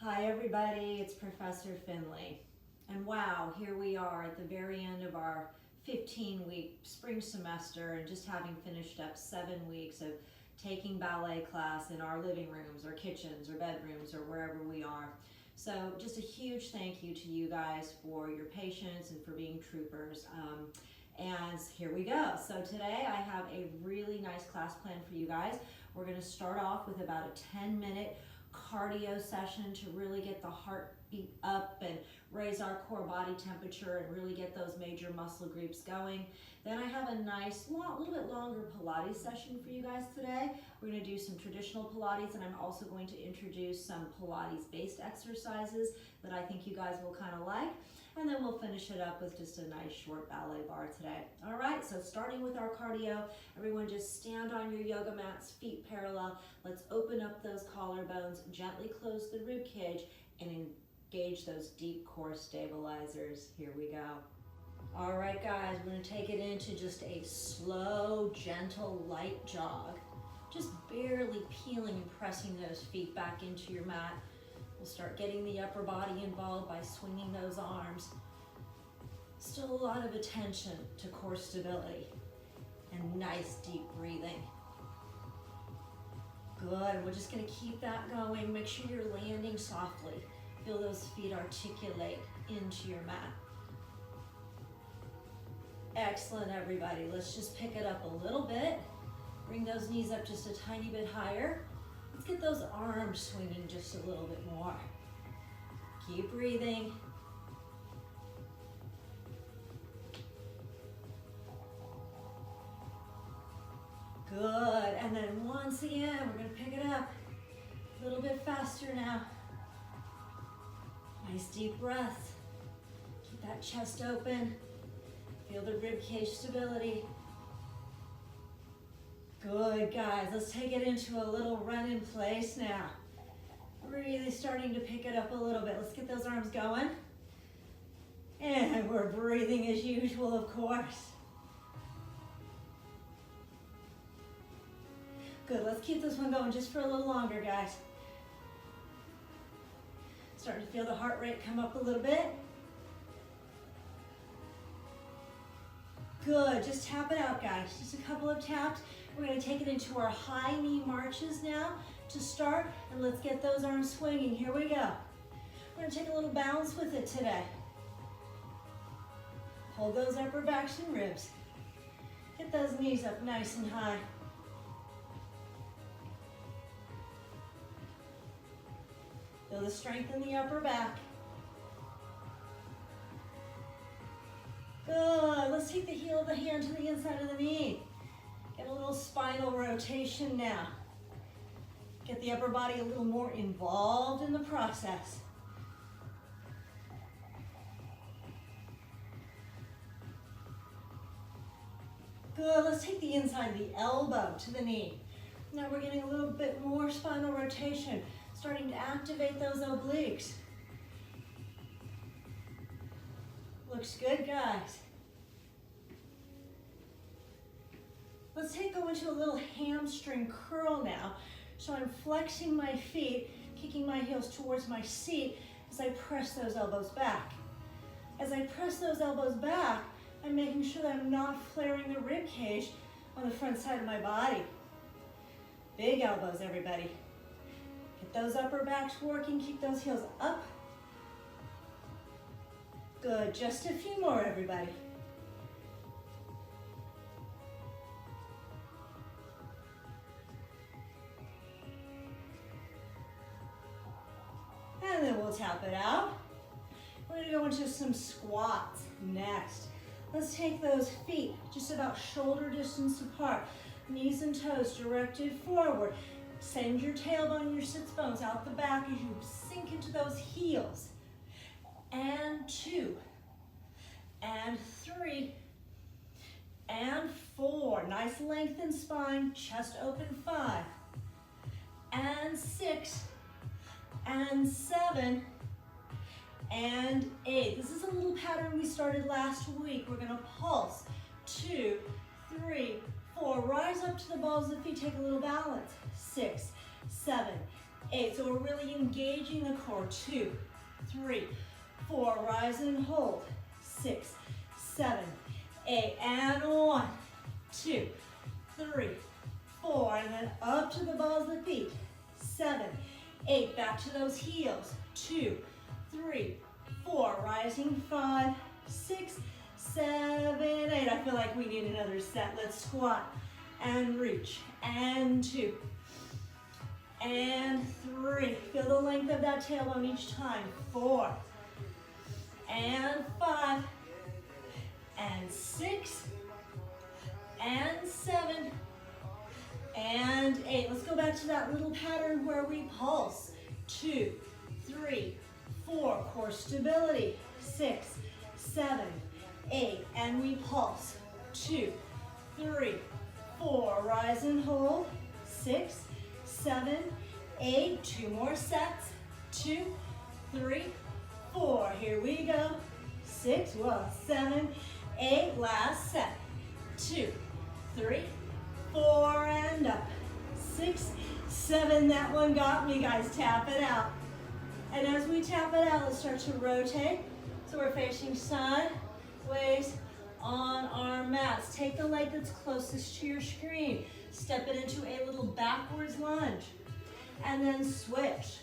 Hi everybody, it's Professor Finley. And wow, here we are at the very end of our 15-week spring semester and just having finished up 7 weeks of taking ballet class in our living rooms or kitchens or bedrooms or wherever we are. So just a huge thank you to you guys for your patience and for being troopers. And here we go. So today I have a really nice class plan for you guys. We're going to start off with about a 10-minute cardio session to really get the heartbeat up and raise our core body temperature and really get those major muscle groups going. Then I have a nice, little bit longer Pilates session for you guys today. We're going to do some traditional Pilates, and I'm also going to introduce some Pilates-based exercises that I think you guys will kind of like. And then we'll finish it up with just a nice short ballet bar today. All right, so starting with our cardio, everyone just stand on your yoga mats, feet parallel. Let's open up those collarbones, gently close the rib cage, and engage those deep core stabilizers. Here we go. All right, guys, we're gonna take it into just a slow, gentle, light jog. Just barely peeling and pressing those feet back into your mat. We'll start getting the upper body involved by swinging those arms. Still a lot of attention to core stability and nice deep breathing. Good, we're just gonna keep that going. Make sure you're landing softly. Feel those feet articulate into your mat. Excellent, everybody. Let's just pick it up a little bit. Bring those knees up just a tiny bit higher. Let's get those arms swinging just a little bit more. Keep breathing. Good, and then once again, we're gonna pick it up a little bit faster now. Nice deep breath. Keep that chest open. Feel the rib cage stability. Good, guys. Let's take it into a little run in place now. Really starting to pick it up a little bit. Let's get those arms going. And we're breathing as usual, of course. Good, let's keep this one going just for a little longer, guys. Starting to feel the heart rate come up a little bit. Good, just tap it out, guys. Just a couple of taps. We're gonna take it into our high knee marches now to start, and let's get those arms swinging. Here we go. We're gonna take a little bounce with it today. Hold those upper backs and ribs. Get those knees up nice and high. Feel the strength in the upper back. Good, let's take the heel of the hand to the inside of the knee. Get a little spinal rotation now. Get the upper body a little more involved in the process. Good, let's take the inside of the elbow to the knee. Now we're getting a little bit more spinal rotation, starting to activate those obliques. Looks good, guys. Let's go into a little hamstring curl now. So I'm flexing my feet, kicking my heels towards my seat as I press those elbows back. As I press those elbows back, I'm making sure that I'm not flaring the rib cage on the front side of my body. Big elbows, everybody. Get those upper backs working, keep those heels up. Good, just a few more, everybody. And then we'll tap it out. We're gonna go into some squats next. Let's take those feet just about shoulder distance apart. Knees and toes directed forward. Send your tailbone and your sits bones out the back as you sink into those heels. And 2, and 3, and 4. Nice lengthened spine, chest open. 5, and 6, and 7, and 8. This is a little pattern we started last week. We're gonna pulse. 2, 3, 4. Rise up to the balls of the feet, take a little balance. 6, 7, 8. So we're really engaging the core. 2, 3, 4. Rise and hold. 6, 7, 8. And 1, 2, 3, 4. And then up to the balls of the feet. 7, 8. Back to those heels. 2, 3, 4. Rising. 5, 6, 7, 8. I feel like we need another set. Let's squat and reach. And 2. And 3. Feel the length of that tailbone each time. 4. And 5. And 6. And 7. And 8. Let's go back to that little pattern where we pulse. 2, 3, 4. Core stability. 6, 7, 8. And we pulse. 2, 3, 4. Rise and hold. 6, 7, 8. 2 more sets. 2, 3, 4. Here we go. 6, well, 7, 8. Last set. 2, 3, 4, and up. 6, 7. That one got me, guys. Tap it out. And as we tap it out, let's start to rotate. So we're facing sideways on our mats. Take the leg that's closest to your screen. Step it into a little backwards lunge. And then switch.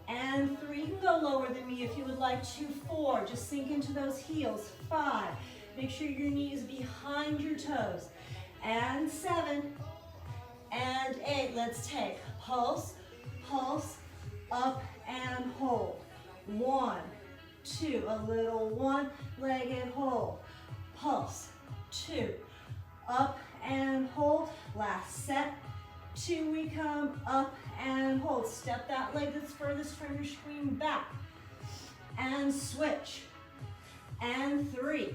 And 3. You can go lower than me if you would like to. 4. Just sink into those heels. 5. Make sure your knee is behind your toes. And 7. And 8. Let's take pulse, pulse, up and hold. 1, 2. A little one-legged hold. Pulse. 2. Up and hold. Last set. 2. We come up and hold. Step that leg that's furthest from your screen back. And switch. And 3.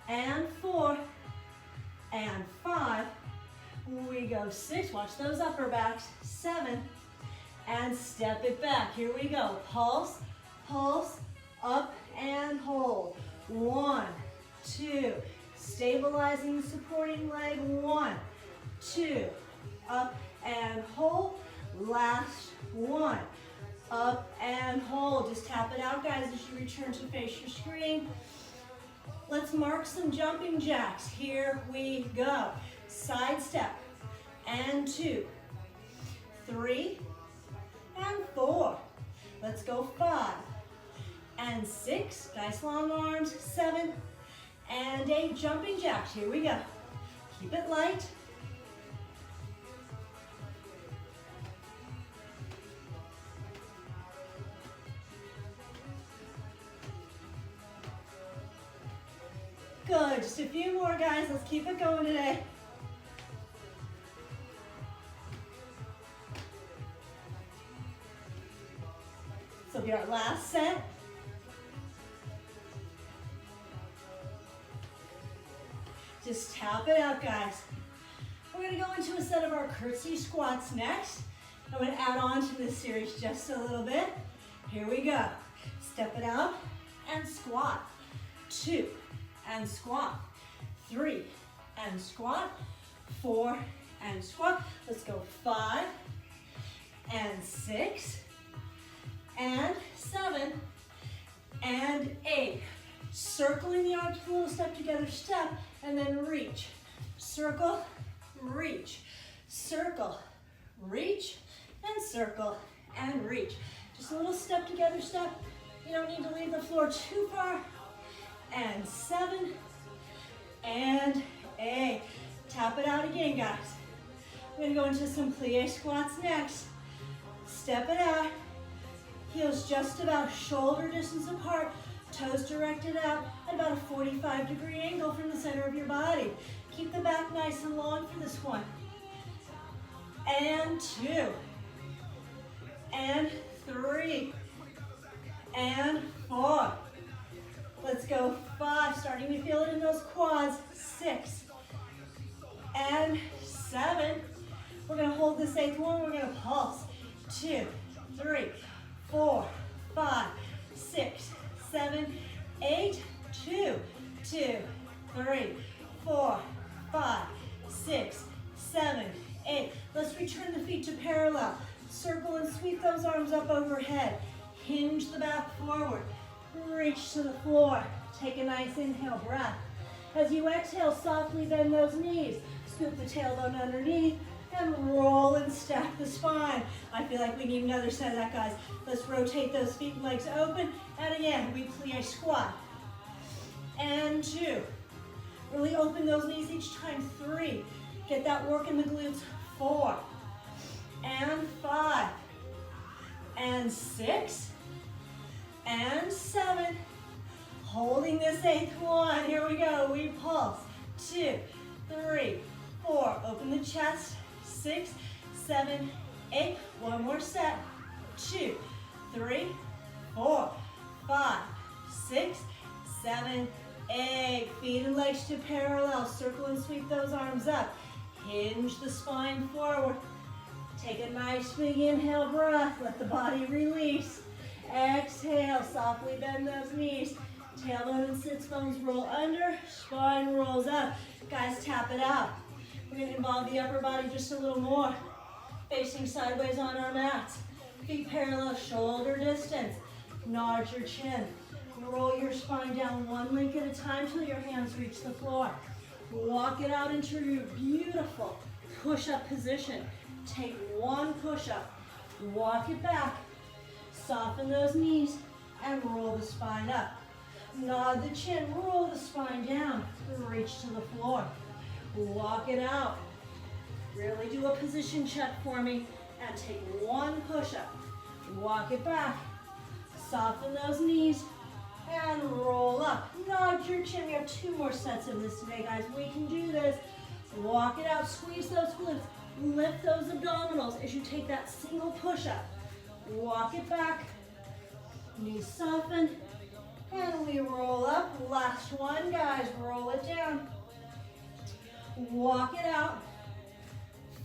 And 4. And 5. We go 6. Watch those upper backs. 7. And step it back. Here we go. Pulse, pulse, up and hold. 1, 2. Stabilizing, supporting leg. 1, 2. Up and hold. Last one. Up and hold. Just tap it out, guys, as you return to face your screen. Let's mark some jumping jacks. Here we go. Side step. And 2, 3, and 4. Let's go 5 and 6. Nice long arms. 7 and 8. Jumping jacks. Here we go. Keep it light. Good. Just a few more, guys. Let's keep it going today. So be our last set. Just tap it out, guys. We're going to go into a set of our curtsy squats next. I'm going to add on to this series just a little bit. Here we go. Step it out and squat. 2 and squat. 3 and squat. 4 and squat. Let's go 5 and 6 and 7 and 8. Circling the arms, a little step together, step, and then reach. Circle, reach. Circle, reach, and circle, and reach. Just a little step together, step. You don't need to leave the floor too far. And 7 and 8. Tap it out again, guys. We're gonna go into some plie squats next. Step it out. Heels just about shoulder distance apart. Toes directed out at about a 45-degree angle from the center of your body. Keep the back nice and long for this one. And 2. And 3. And 4. Let's go 5. Starting to feel it in those quads. 6. And 7. We're going to hold this 8th one. We're going to pulse. 2, 3, 4, 5, 6, 7, 8, 2, 2, 3, 4, 5, 6, 7, 8. Let's return the feet to parallel. Circle sweep those arms up overhead. Hinge the back forward. Reach to the floor. Take a nice inhale breath. As you exhale, softly bend those knees. Scoop the tailbone underneath and roll and stack the spine. I feel like we need another set of that, guys. Let's rotate those feet and legs open. And again, we plie squat. And 2. Really open those knees each time. 3. Get that work in the glutes. 4. And 5. And 6. And 7. Holding this 8th one. Here we go. We pulse. 2, 3, 4. Open the chest. 6, 7, 8. One more set. 2, 3, 4, 5, 6, 7, 8. Feet and legs to parallel. Circle and sweep those arms up. Hinge the spine forward. Take a nice big inhale breath. Let the body release. Exhale. Softly bend those knees. Tailbone and sits bones roll under. Spine rolls up. Guys, tap it out. We're going to involve the upper body just a little more. Facing sideways on our mats. Feet parallel, shoulder distance. Nod your chin. Roll your spine down one link at a time till your hands reach the floor. Walk it out into your beautiful push-up position. Take one push-up. Walk it back. Soften those knees and roll the spine up. Nod the chin, roll the spine down. Reach to the floor. Walk it out. Really do a position check for me and take one push-up. Walk it back. Soften those knees and roll up. Nod your chin. We have 2 more sets of this today, guys. We can do this. Walk it out. Squeeze those glutes. Lift those abdominals as you take that single push-up. Walk it back. Knees soften. And we roll up. Last one, guys. Roll it down. Walk it out.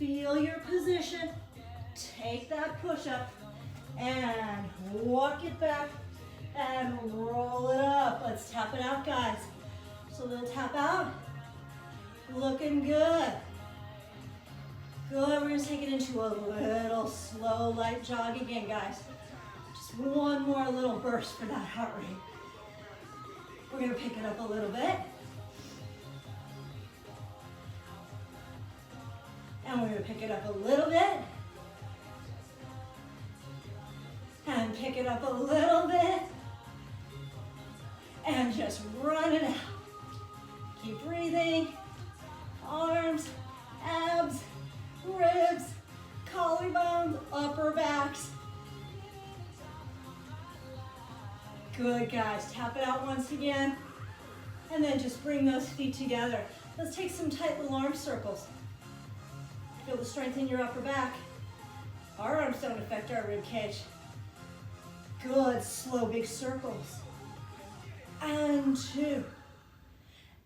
Feel your position. Take that push-up. And walk it back. And roll it up. Let's tap it out, guys. So a little tap out. Looking good. Good. We're going to take it into a little slow, light jog again, guys. Just one more little burst for that heart rate. We're going to pick it up a little bit. And we're going to pick it up a little bit. And pick it up a little bit. And just run it out. Keep breathing. Arms, abs, ribs, collarbones, upper backs. Good, guys. Tap it out once again. And then just bring those feet together. Let's take some tight little arm circles. Feel the strength in your upper back. Our arms don't affect our rib cage. Good, slow, big circles. And 2.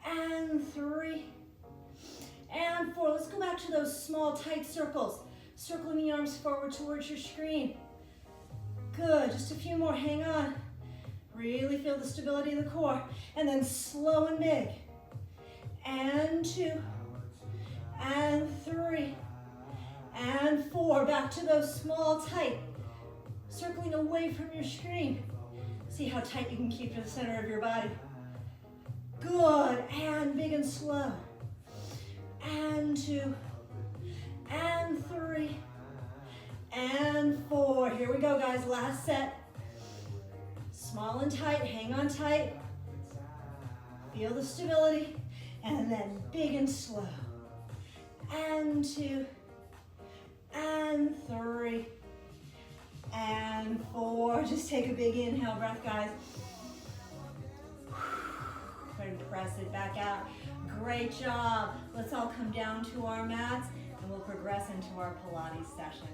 And 3. And 4. Let's go back to those small, tight circles. Circling the arms forward towards your screen. Good, just a few more, hang on. Really feel the stability of the core. And then slow and big. And 2. And 3. And 4. Back to those small, tight. Circling away from your screen. See how tight you can keep to the center of your body. Good, and big and slow. And 2. And 3. And 4. Here we go, guys, last set. Small and tight, hang on tight. Feel the stability. And then big and slow. And 2. And 3. And 4. Just take a big inhale breath, guys. And press it back out. Great job. Let's all come down to our mats and we'll progress into our Pilates session.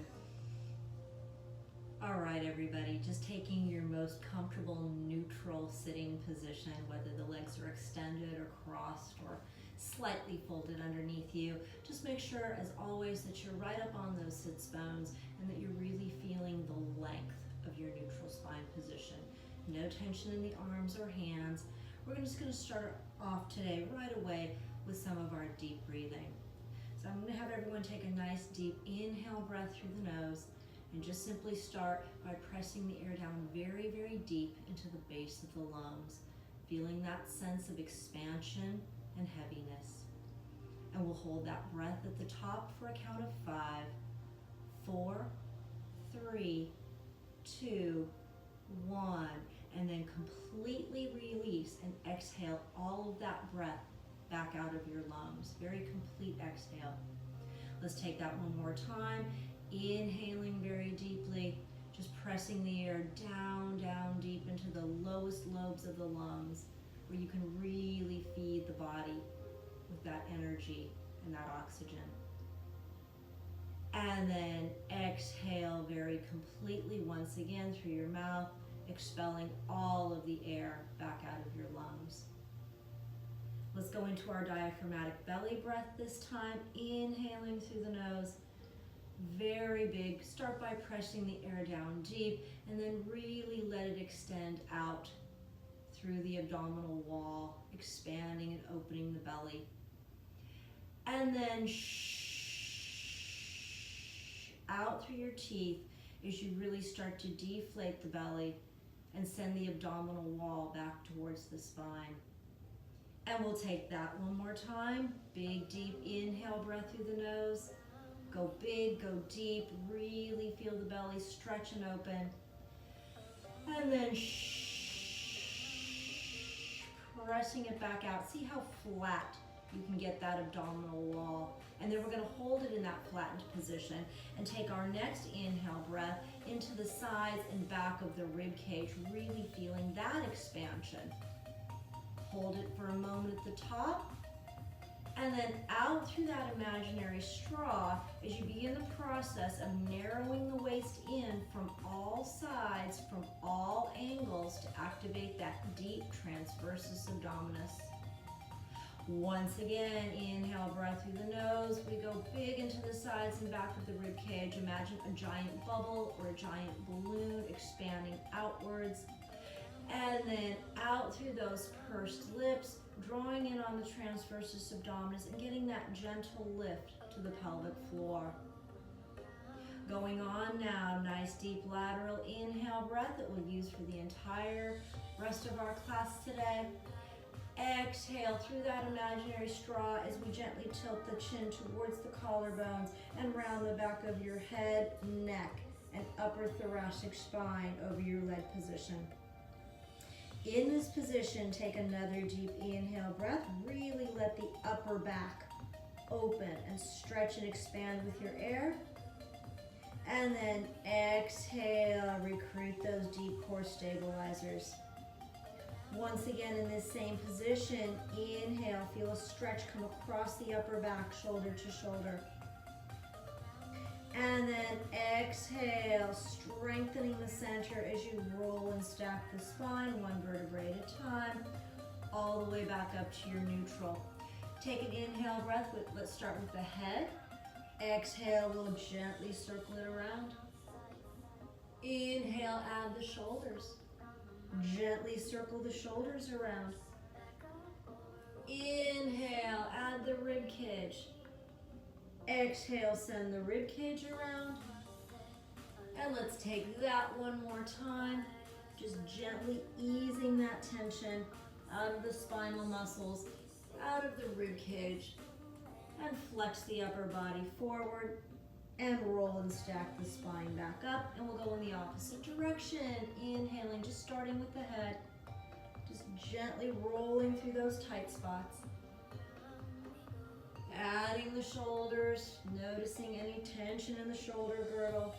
All right, everybody, just taking your most comfortable neutral sitting position, whether the legs are extended or crossed or slightly folded underneath you. Just make sure, as always, that you're right up on those sits bones and that you're really feeling the length of your neutral spine position. No tension in the arms or hands. We're just going to start off today right away with some of our deep breathing. So I'm going to have everyone take a nice deep inhale breath through the nose And just simply start by pressing the air down very, very deep into the base of the lungs, feeling that sense of expansion and heaviness. And we'll hold that breath at the top for a count of 5, 4, 3, 2, 1, and then completely release and exhale all of that breath back out of your lungs. Very complete exhale. Let's take that one more time. Inhaling very deeply, just pressing the air down, down deep into the lowest lobes of the lungs, where you can really feed the body with that energy and that oxygen. And then exhale very completely once again through your mouth, expelling all of the air back out of your lungs. Let's go into our diaphragmatic belly breath this time, inhaling through the nose. Very big. Start by pressing the air down deep and then really let it extend out through the abdominal wall, expanding and opening the belly. And then out through your teeth as you really start to deflate the belly and send the abdominal wall back towards the spine. And we'll take that one more time. Big, deep inhale breath through the nose. Go big, go deep, really feel the belly stretch and open. And then pressing it back out. See how flat you can get that abdominal wall. And then we're going to hold it in that flattened position and take our next inhale breath into the sides and back of the rib cage, really feeling that expansion. Hold it for a moment at the top, and then out through that imaginary straw as you begin the process of narrowing the waist in from all sides, from all angles, to activate that deep transversus abdominis. Once again, inhale breath through the nose. We go big into the sides and back of the rib cage. Imagine a giant bubble or a giant balloon expanding outwards. And then out through those pursed lips, drawing in on the transversus abdominis and getting that gentle lift to the pelvic floor. Going on now, nice deep lateral inhale breath that we'll use for the entire rest of our class today. Exhale through that imaginary straw as we gently tilt the chin towards the collarbones and round the back of your head, neck, and upper thoracic spine over your leg position. In this position, take another deep inhale breath. Really let the upper back open and stretch and expand with your air. And then exhale, recruit those deep core stabilizers. Once again, in this same position, inhale, feel a stretch come across the upper back, shoulder to shoulder. And then exhale, strengthening the center as you roll and stack the spine, one vertebrae at a time, all the way back up to your neutral. Take an inhale breath, let's start with the head. Exhale, we'll gently circle it around. Inhale, add the shoulders. Gently circle the shoulders around. Inhale, add the rib cage. Exhale, send the rib cage around. And let's take that one more time. Just gently easing that tension out of the spinal muscles, out of the rib cage. And flex the upper body forward and roll and stack the spine back up. And we'll go in the opposite direction. Inhaling, just starting with the head. Just gently rolling through those tight spots. Adding the shoulders, noticing any tension in the shoulder girdle.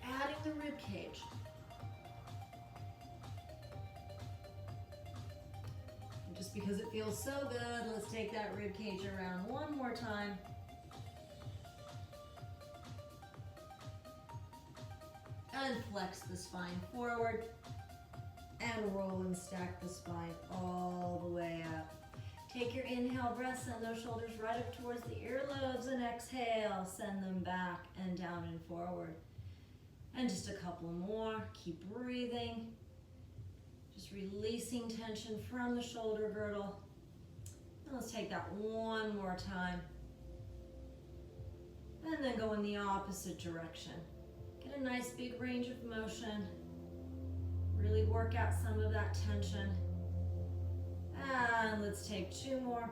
Adding the rib cage. And just because it feels so good, let's take that rib cage around one more time. And flex the spine forward. And roll and stack the spine all the way up. Take your inhale breath, send those shoulders right up towards the earlobes, and exhale, send them back and down and forward. And just a couple more, keep breathing. Just releasing tension from the shoulder girdle. And let's take that one more time. and then go in the opposite direction. Get a nice big range of motion. Really work out some of that tension. And let's take 2 more.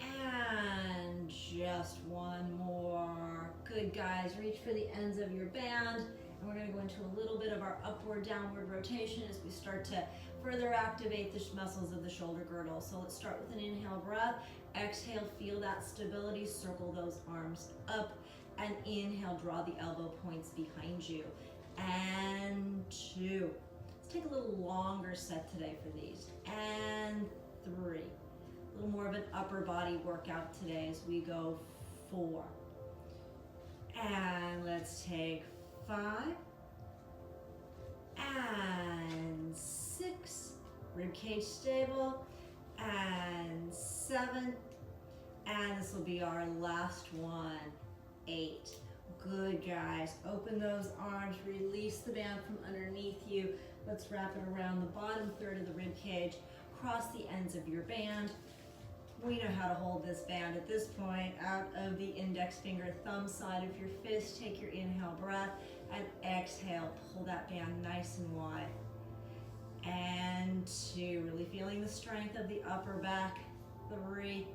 And just 1 more. Good, guys. Reach for the ends of your band. And we're going to go into a little bit of our upward downward rotation as we start to further activate the muscles of the shoulder girdle. So let's start with an inhale breath. Exhale, feel that stability. Circle those arms up. And inhale, draw the elbow points behind you. And 2. Let's take a little longer set today for these. And 3. A little more of an upper body workout today as we go 4. And let's take 5. And 6. Ribcage stable. And 7. And this will be our last one. 8. Good, guys. Open those arms, release the band from underneath you. Let's wrap it around the bottom third of the rib cage. Cross the ends of your band. We know how to hold this band at this point. Out of the index finger, thumb side of your fist, take your inhale breath and exhale. Pull that band nice and wide. And 2, really feeling the strength of the upper back. 3,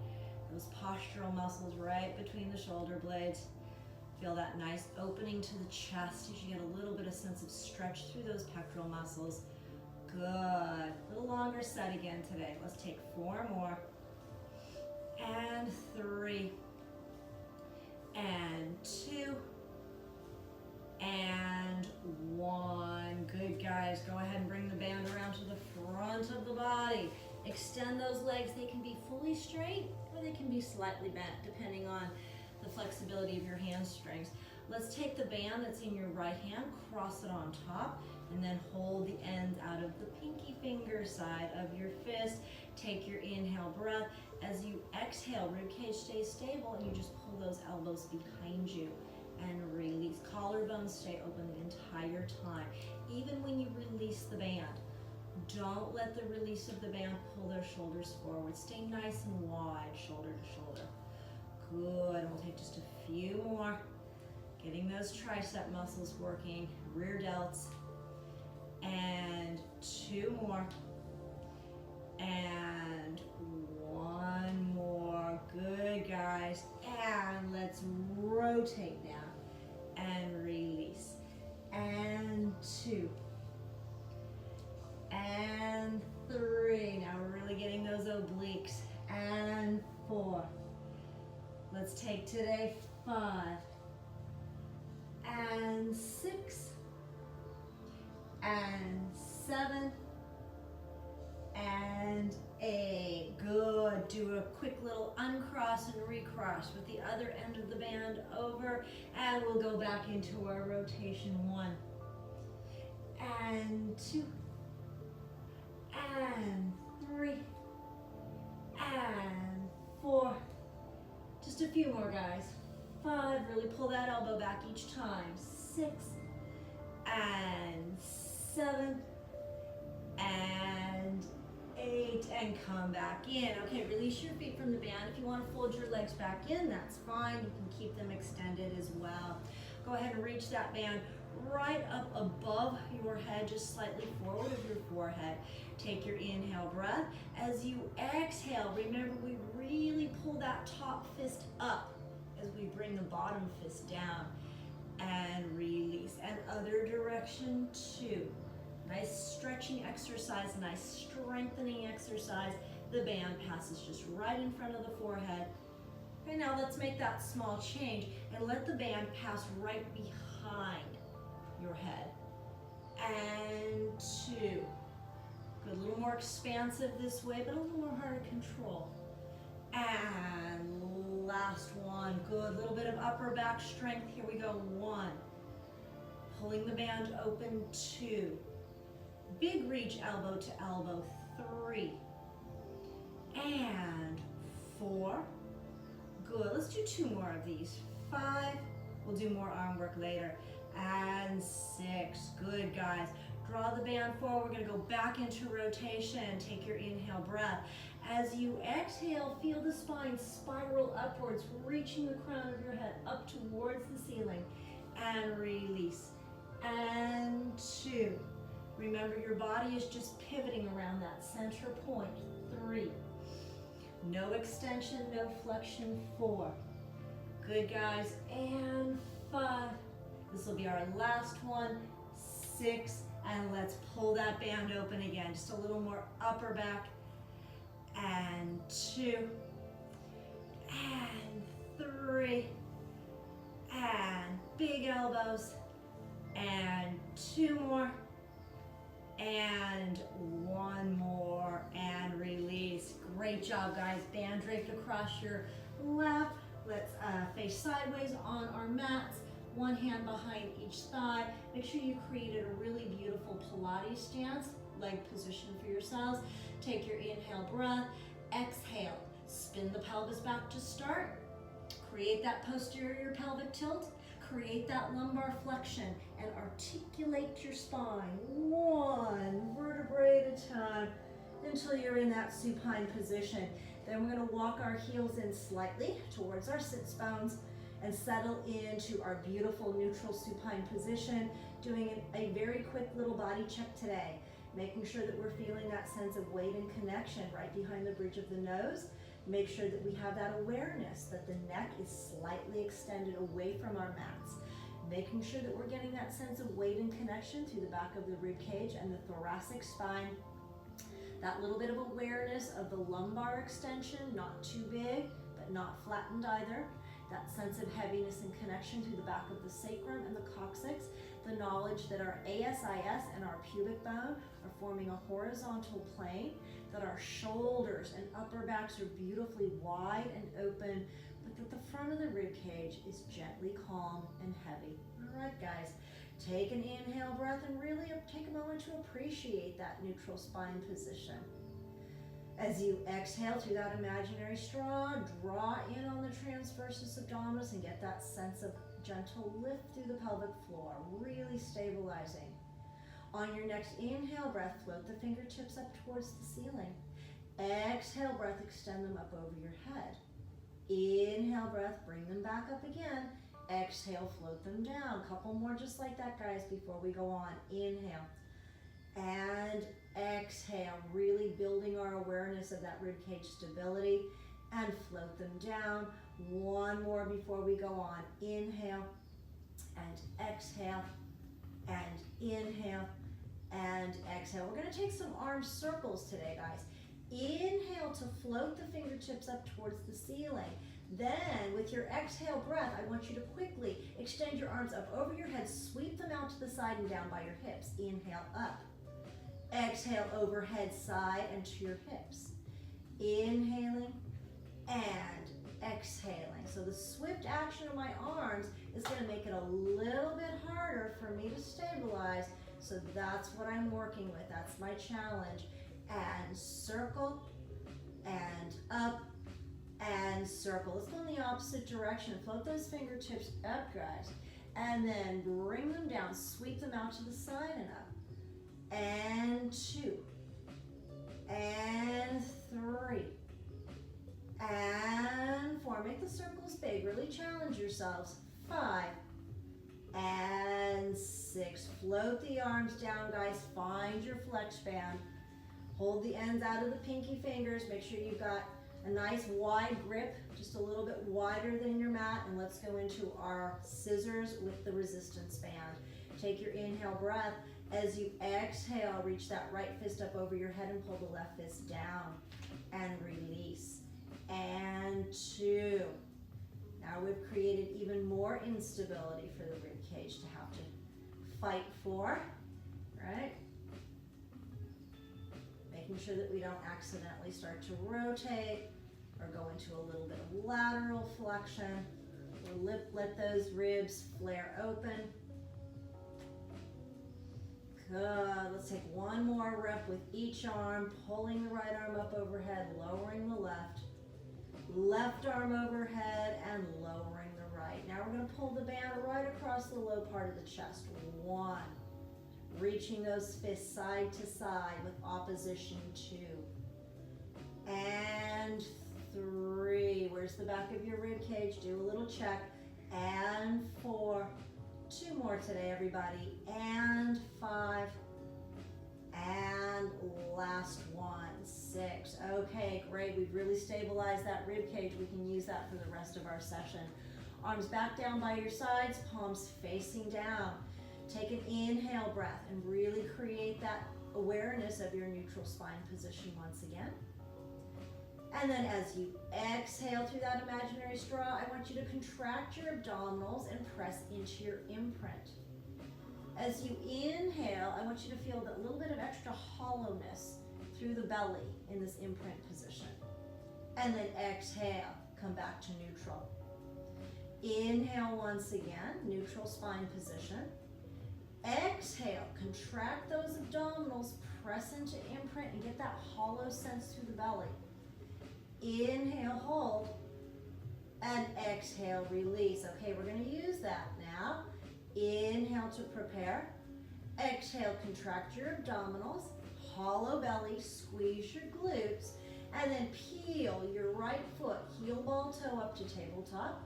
those postural muscles right between the shoulder blades. Feel that nice opening to the chest as you get a little bit of sense of stretch through those pectoral muscles. Good. A little longer set again today. Let's take 4 more. And 3. And 2. And 1. Good, guys. Go ahead and bring the band around to the front of the body. Extend those legs. They can be fully straight or they can be slightly bent depending on the flexibility of your hamstrings. Let's take the band that's in your right hand, cross it on top, and then hold the ends out of the pinky finger side of your fist. Take your inhale breath. As you exhale, ribcage stays stable, and you just pull those elbows behind you and release. Collarbones stay open the entire time. Even when you release the band, don't let the release of the band pull those shoulders forward. Stay nice and wide, shoulder to shoulder. Good, and we'll take just a few more. Getting those tricep muscles working, rear delts. And 2 more. And 1 more. Good, guys. And let's rotate now and release. And 2. And 3. Now we're really getting those obliques. And 4. Let's take today 5. And 6. And 7. And 8. Good. Do a quick little uncross and recross with the other end of the band over. And we'll go back into our rotation. 1. And 2. And 3. And 4. Just a few more, guys. 5, really pull that elbow back each time. 6, and 7, and 8, and come back in. Okay, release your feet from the band. If you want to fold your legs back in, that's fine. You can keep them extended as well. Go ahead and reach that band right up above your head, just slightly forward of your forehead. Take your inhale breath. As you exhale, remember we really pull that top fist up as we bring the bottom fist down and release. And other direction too. Nice stretching exercise, nice strengthening exercise. The band passes just right in front of the forehead. Okay, now let's make that small change and let the band pass right behind your head. And 2. Good, a little more expansive this way, but a little more hard to control. And last one. Good, a little bit of upper back strength. Here we go. 1. Pulling the band open. 2. Big reach elbow to elbow. 3. And 4. Good, let's do 2 more of these. 5. We'll do more arm work later. And 6. Good, guys. Draw the band forward. We're going to go back into rotation. Take your inhale breath. As you exhale, feel the spine spiral upwards, reaching the crown of your head up towards the ceiling. And release. And 2. Remember, your body is just pivoting around that center point. 3. No extension, no flexion. 4. Good, guys. And 5. This will be our last one. 6. And let's pull that band open again. Just a little more upper back. And 2. And 3. And big elbows. And 2 more. And 1 more. And release. Great job, guys. Band draped across your lap. Let's face sideways on our mats. One hand behind each thigh. Make sure you created a really beautiful Pilates stance, leg position for yourselves. Take your inhale breath, exhale. Spin the pelvis back to start. Create that posterior pelvic tilt. Create that lumbar flexion and articulate your spine 1 vertebrae at a time until you're in that supine position. Then we're going to walk our heels in slightly towards our sits bones and settle into our beautiful neutral supine position, doing a very quick little body check today, making sure that we're feeling that sense of weight and connection right behind the bridge of the nose. Make sure that we have that awareness that the neck is slightly extended away from our mats. Making sure that we're getting that sense of weight and connection through the back of the rib cage and the thoracic spine. That little bit of awareness of the lumbar extension, not too big, but not flattened either. That sense of heaviness and connection through the back of the sacrum and the coccyx. The knowledge that our ASIS and our pubic bone are forming a horizontal plane, that our shoulders and upper backs are beautifully wide and open, but that the front of the rib cage is gently calm and heavy. All right, guys, take an inhale breath and really take a moment to appreciate that neutral spine position. As you exhale through that imaginary straw, draw in on the transversus abdominis and get that sense of gentle lift through the pelvic floor, really stabilizing. On your next inhale breath, float the fingertips up towards the ceiling. Exhale breath, extend them up over your head. Inhale breath, bring them back up again. Exhale, float them down. A couple more just like that, guys, before we go on. Inhale. And exhale, really building our awareness of that ribcage stability, and float them down. 1 more before we go on. Inhale and exhale and inhale and exhale. We're going to take some arm circles today, guys. Inhale to float the fingertips up towards the ceiling. Then, with your exhale breath, I want you to quickly extend your arms up over your head, sweep them out to the side and down by your hips. Inhale up. Exhale overhead, side, and to your hips. Inhaling and exhaling. So the swift action of my arms is going to make it a little bit harder for me to stabilize. So that's what I'm working with. That's my challenge. And circle, and up, and circle. Let's go in the opposite direction. Float those fingertips up, guys. And then bring them down. Sweep them out to the side and up. And 2. And 3. And 4. Make the circles big. Really challenge yourselves. 5. And 6. Float the arms down, guys. Find your flex band. Hold the ends out of the pinky fingers. Make sure you've got a nice wide grip, just a little bit wider than your mat. And let's go into our scissors with the resistance band. Take your inhale breath. As you exhale, reach that right fist up over your head and pull the left fist down. And release. And 2. Now we've created even more instability for the rib cage to have to fight for, right? Making sure that we don't accidentally start to rotate or go into a little bit of lateral flexion. Or let those ribs flare open. Good. Let's take one more rep with each arm, pulling the right arm up overhead, lowering the left. Left arm overhead and lowering the right. Now we're going to pull the band right across the low part of the chest. 1. Reaching those fists side to side with opposition 2. and 3. Where's the back of your rib cage? Do a little check. And 4. 2 more today, everybody. And 5. And last one, 6. Okay, great. We've really stabilized that rib cage. We can use that for the rest of our session. Arms back down by your sides, palms facing down. Take an inhale breath and really create that awareness of your neutral spine position once again. And then as you exhale through that imaginary straw, I want you to contract your abdominals and press into your imprint. As you inhale, I want you to feel that little bit of extra hollowness through the belly in this imprint position. And then exhale, come back to neutral. Inhale once again, neutral spine position. Exhale, contract those abdominals, press into imprint and get that hollow sense through the belly. Inhale, hold, and exhale, release. Okay, we're going to use that now. Inhale to prepare. Exhale, contract your abdominals, hollow belly, squeeze your glutes, and then peel your right foot, heel ball toe up to tabletop.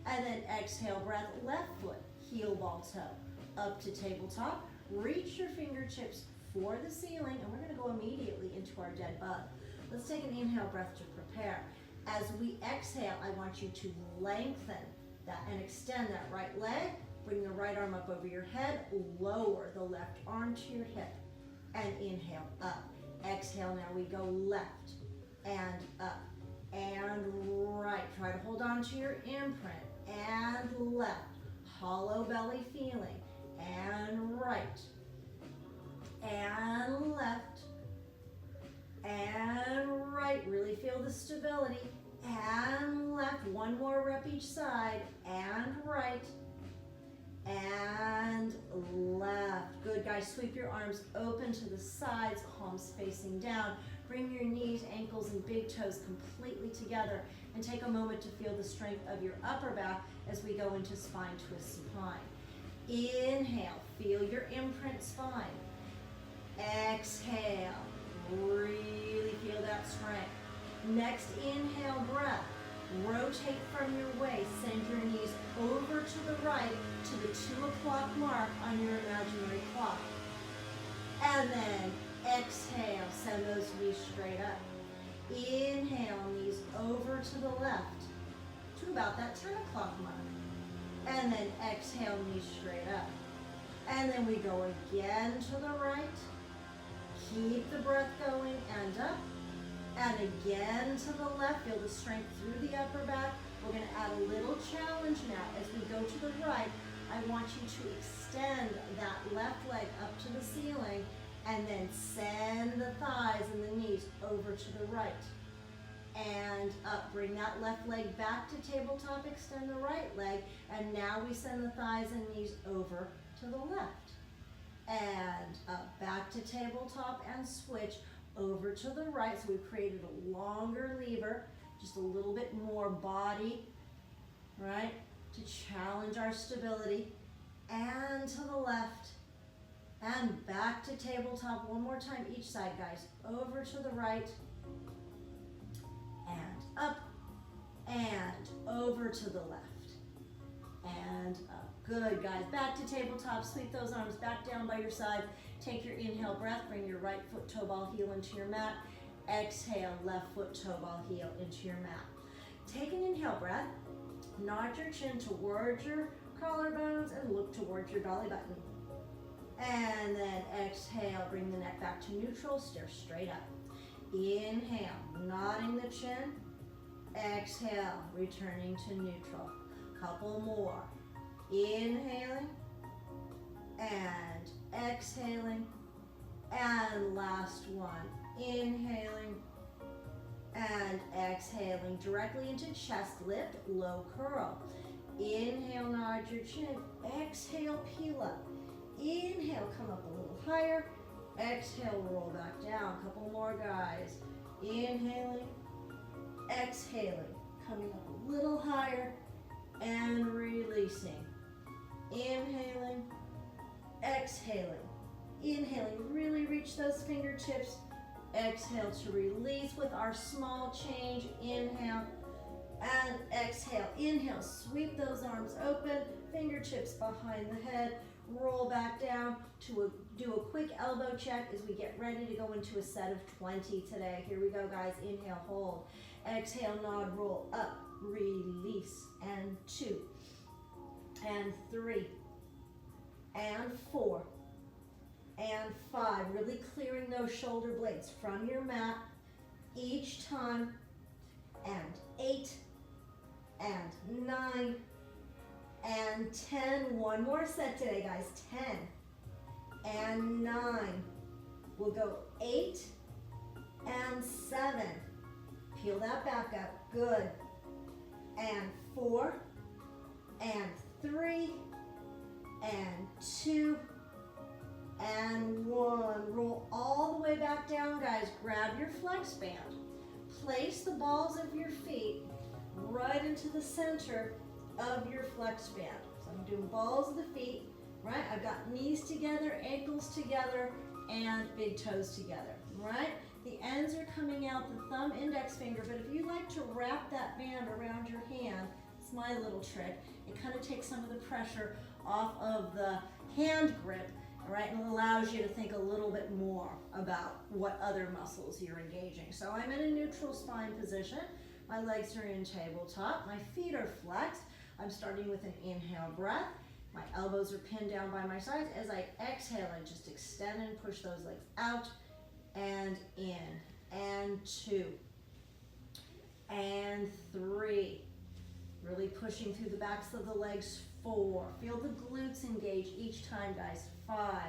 And then exhale, breath, left foot, heel ball toe up to tabletop. Reach your fingertips for the ceiling, and we're going to go immediately into our dead bug. Let's take an inhale breath to prepare. As we exhale, I want you to lengthen that and extend that right leg. Bring the right arm up over your head. Lower the left arm to your hip. And inhale, up. Exhale, now we go left and up and right. Try to hold on to your imprint. And left. Hollow belly feeling. And right. And left. And right. Really feel the stability. And left. One more rep each side. And right. And left. Good, guys. Sweep your arms open to the sides, palms facing down. Bring your knees, ankles, and big toes completely together. And take a moment to feel the strength of your upper back as we go into spine twist supine. Inhale. Feel your imprint spine. Exhale. Really feel that strength. Next inhale breath. Rotate from your waist. Send your knees over to the right to the 2 o'clock mark on your imaginary clock. And then exhale. Send those knees straight up. Inhale, knees over to the left to about that 10 o'clock mark. And then exhale, knees straight up. And then we go again to the right. Keep the breath going and up. And again to the left. Feel the strength through the upper back. We're going to add a little challenge now. As we go to the right, I want you to extend that left leg up to the ceiling and then send the thighs and the knees over to the right. And up. Bring that left leg back to tabletop. Extend the right leg. And now we send the thighs and knees over to the left. And up. Back to tabletop and switch over to the right. So we've created a longer lever, just a little bit more body, right, to challenge our stability. And to the left. And back to tabletop. One more time each side, guys. Over to the right. And up. And over to the left. And up. Good, guys. Back to tabletop. Sweep those arms back down by your side. Take your inhale breath. Bring your right foot toe ball heel into your mat. Exhale, left foot toe ball heel into your mat. Take an inhale breath. Nod your chin towards your collarbones and look towards your belly button. And then exhale, bring the neck back to neutral, stare straight up. Inhale, nodding the chin. Exhale, returning to neutral. Couple more. Inhaling and exhaling. And last one. Inhaling and exhaling directly into chest lift, low curl. Inhale, nod your chin. Exhale, peel up. Inhale, come up a little higher. Exhale, roll back down. Couple more, guys. Inhaling, exhaling, coming up a little higher and releasing. Inhaling, exhaling. Inhaling, really reach those fingertips. exhale to release with our small change. Inhale and exhale. Inhale, sweep those arms open, fingertips behind the head, roll back down to do a quick elbow check as we get ready to go into a set of 20 today. Here we go, guys. Inhale, hold. Exhale, nod, roll up, release, and 2, and 3, and 4, and 5. Really clearing those shoulder blades from your mat each time, and 8, and 9, and 10. One more set today, guys. 10 and 9. We'll go 8 and 7. Peel that back up. Good. And 4 and 3 and 2 and 1. Roll all the way back down, guys. Grab your flex band. Place the balls of your feet right into the center of your flex band. So I'm doing balls of the feet, right? I've got knees together, ankles together, and big toes together, right? The ends are coming out, the thumb, index finger, but if you like to wrap that band around your hand, it's my little trick. It kind of takes some of the pressure off of the hand grip, all right, and allows you to think a little bit more about what other muscles you're engaging. So I'm in a neutral spine position. My legs are in tabletop. My feet are flexed. I'm starting with an inhale breath. My elbows are pinned down by my sides. As I exhale, I just extend and push those legs out and in, and 2, and 3. Really pushing through the backs of the legs. 4. Feel the glutes engage each time, guys. 5,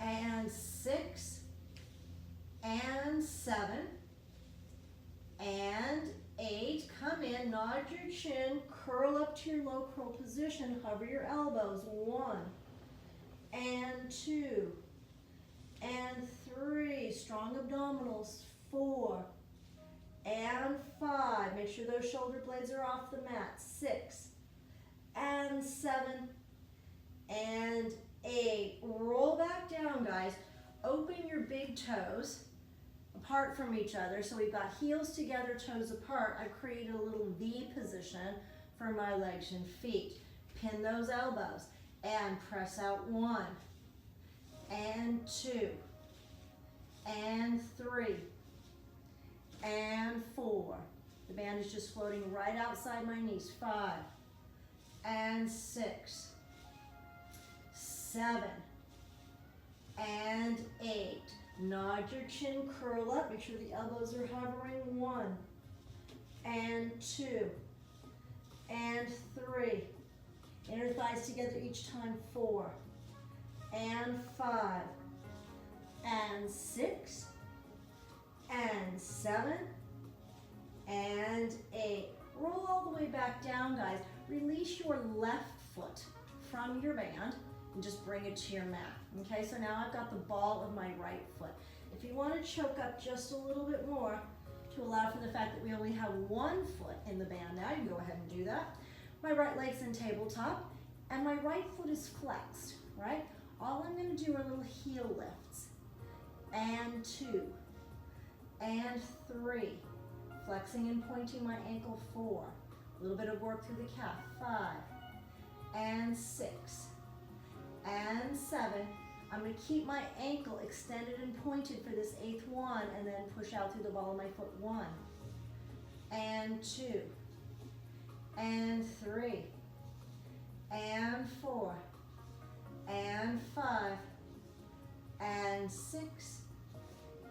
and 6, and 7, and 8. Come in, nod your chin, curl up to your low curl position, hover your elbows. 1, and 2, and 3. Strong abdominals. 4, and 5. Make sure those shoulder blades are off the mat. 6, and 7, and 8. Roll back down, guys. Open your big toes apart from each other. So we've got heels together, toes apart. I've created a little V position for my legs and feet. Pin those elbows and press out. 1, and 2, and 3, and 4. The band is just floating right outside my knees. 5, and 6, 7, and 8. Nod your chin, curl up. Make sure the elbows are hovering. 1, and 2, and 3. Inner thighs together each time. 4, and 5, and 6, and 7, and 8. Roll all the way back down, guys. Release your left foot from your band and just bring it to your mat. Okay, so now I've got the ball of my right foot. If you want to choke up just a little bit more to allow for the fact that we only have one foot in the band now, you can go ahead and do that. My right leg's in tabletop and my right foot is flexed, right? All I'm going to do are little heel lifts. And 2, and 3. Flexing and pointing my ankle. 4. A little bit of work through the calf. 5, and 6, and 7. I'm going to keep my ankle extended and pointed for this 8th one, and then push out through the ball of my foot. 1, and 2, and 3, and 4, and 5, and 6,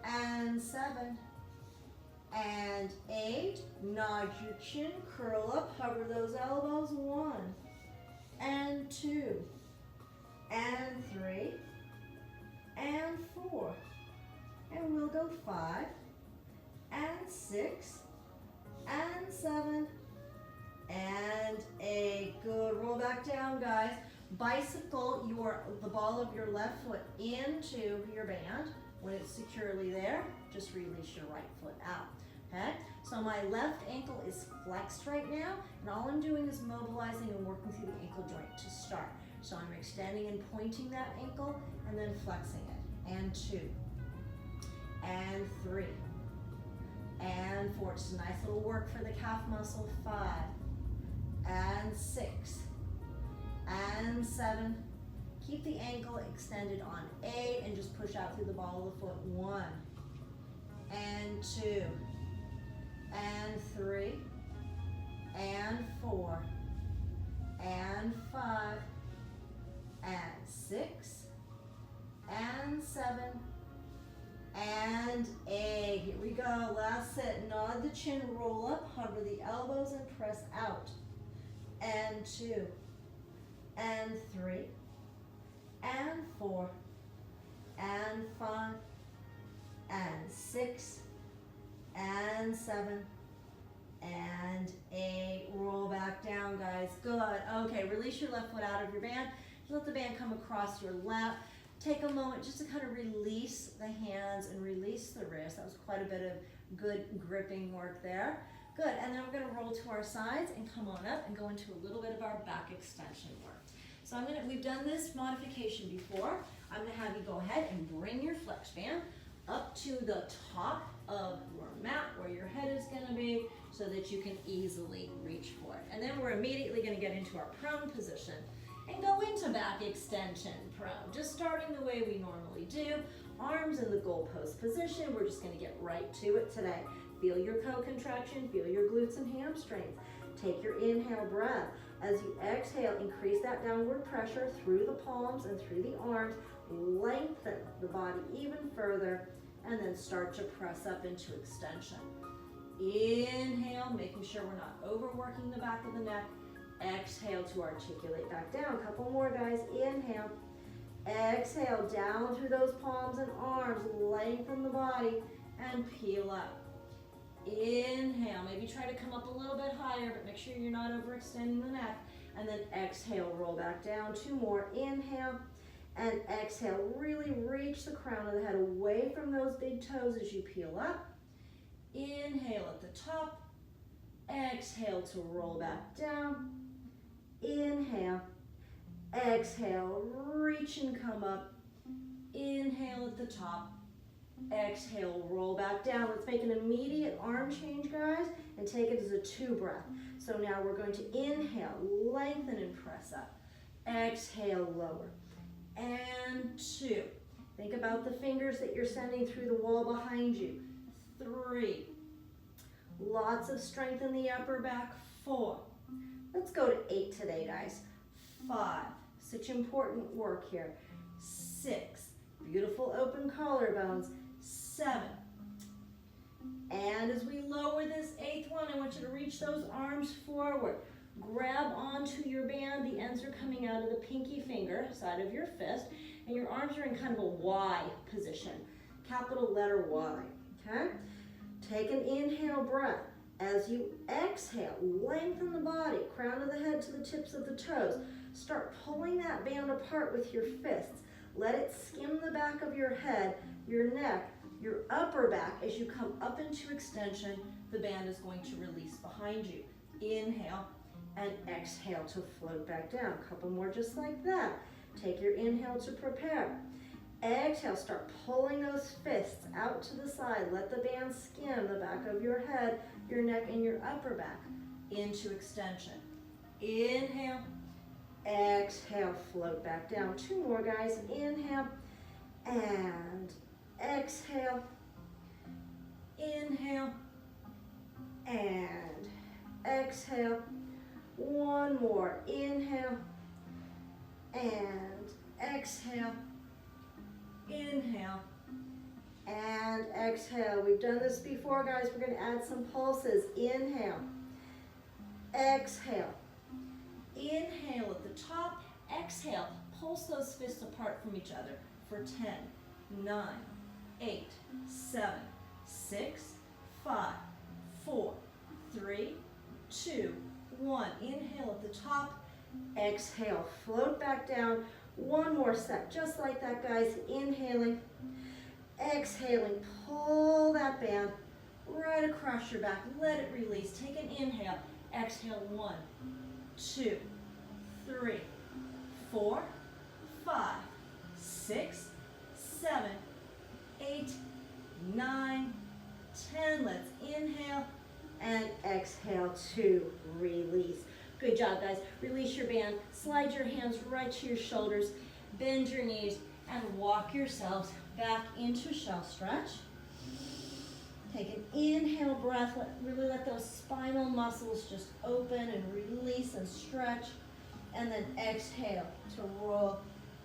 and 7, and 8. Nod your chin, curl up, hover those elbows. 1, and 2, and 3, and 4. And we'll go 5, and 6, and 7, and 8. Good. Roll back down, guys. Bicycle the ball of your left foot into your band. When it's securely there, just release your right foot out. Okay? So my left ankle is flexed right now, and all I'm doing is mobilizing and working through the ankle joint to start. So I'm extending and pointing that ankle, and then flexing it. And 2, and 3, and 4. Just a nice little work for the calf muscle. 5, and 6, and 7. Keep the ankle extended on 8 and just push out through the ball of the foot. 1, and 2, and 3, and 4, and 5, and 6, and 7, and 8. Here we go. Last set. Nod the chin, roll up, hover the elbows, and press out. And 2, and 3, and 4, and 5, and 6, and 7, and 8. Roll back down, guys. Good. Okay, release your left foot out of your band. Let the band come across your lap. Take a moment just to kind of release the hands and release the wrist. That was quite a bit of good gripping work there. Good, and then we're gonna roll to our sides and come on up and go into a little bit of our back extension work. So we've done this modification before. I'm gonna have you go ahead and bring your flex band up to the top of your mat where your head is gonna be so that you can easily reach for it. And then we're immediately gonna get into our prone position and go into back extension prone. Just starting the way we normally do. Arms in the goalpost position. We're just gonna get right to it today. Feel your co-contraction, feel your glutes and hamstrings. Take your inhale breath. As you exhale, increase that downward pressure through the palms and through the arms. Lengthen the body even further, and then start to press up into extension. Inhale, making sure we're not overworking the back of the neck. Exhale to articulate back down. A couple more, guys. Inhale. Exhale, down through those palms and arms. Lengthen the body and peel up. Inhale, maybe try to come up a little bit higher, but make sure you're not overextending the neck. And then exhale, roll back down. 2 more. Inhale and exhale. Really reach the crown of the head away from those big toes as you peel up. Inhale at the top. Exhale to roll back down. Inhale. Exhale, reach and come up. Inhale at the top. Exhale, roll back down. Let's make an immediate arm change, guys, and take it as a 2 breath. So now we're going to inhale, lengthen and press up. Exhale, lower. And 2. Think about the fingers that you're sending through the wall behind you. 3. Lots of strength in the upper back. 4. Let's go to 8 today, guys. 5. Such important work here. 6. Beautiful open collarbones. 7. And as we lower this 8th one, I want you to reach those arms forward. Grab onto your band. The ends are coming out of the pinky finger, side of your fist, and your arms are in kind of a Y position. Capital letter Y, okay? Take an inhale breath. As you exhale, lengthen the body, crown of the head to the tips of the toes. Start pulling that band apart with your fists. Let it skim the back of your head, your neck, your upper back. As you come up into extension, the band is going to release behind you. Inhale and exhale to float back down. A couple more just like that. Take your inhale to prepare. Exhale, start pulling those fists out to the side. Let the band skim the back of your head, your neck, and your upper back into extension. Inhale, exhale, float back down. 2 more, guys. Inhale and exhale. Inhale and exhale. 1 more. Inhale and exhale. Inhale and exhale. We've done this before, guys. We're going to add some pulses. Inhale, exhale. Inhale at the top, exhale. Pulse those fists apart from each other for 10, 9, 8, 7, 6, 5, 4, 3, 2, 1. Inhale at the top, exhale. Float back down. 1 more set, just like that, guys. Inhaling, exhaling, pull that band right across your back. Let it release. Take an inhale, exhale. 1, 2, 3, 4, 5, 6, 7, 8, 9, 10. Let's inhale and exhale to release. Good job, guys. Release your band. Slide your hands right to your shoulders. Bend your knees and walk yourselves back into shell stretch. Take an inhale breath. Really let those spinal muscles just open and release and stretch. And then exhale to roll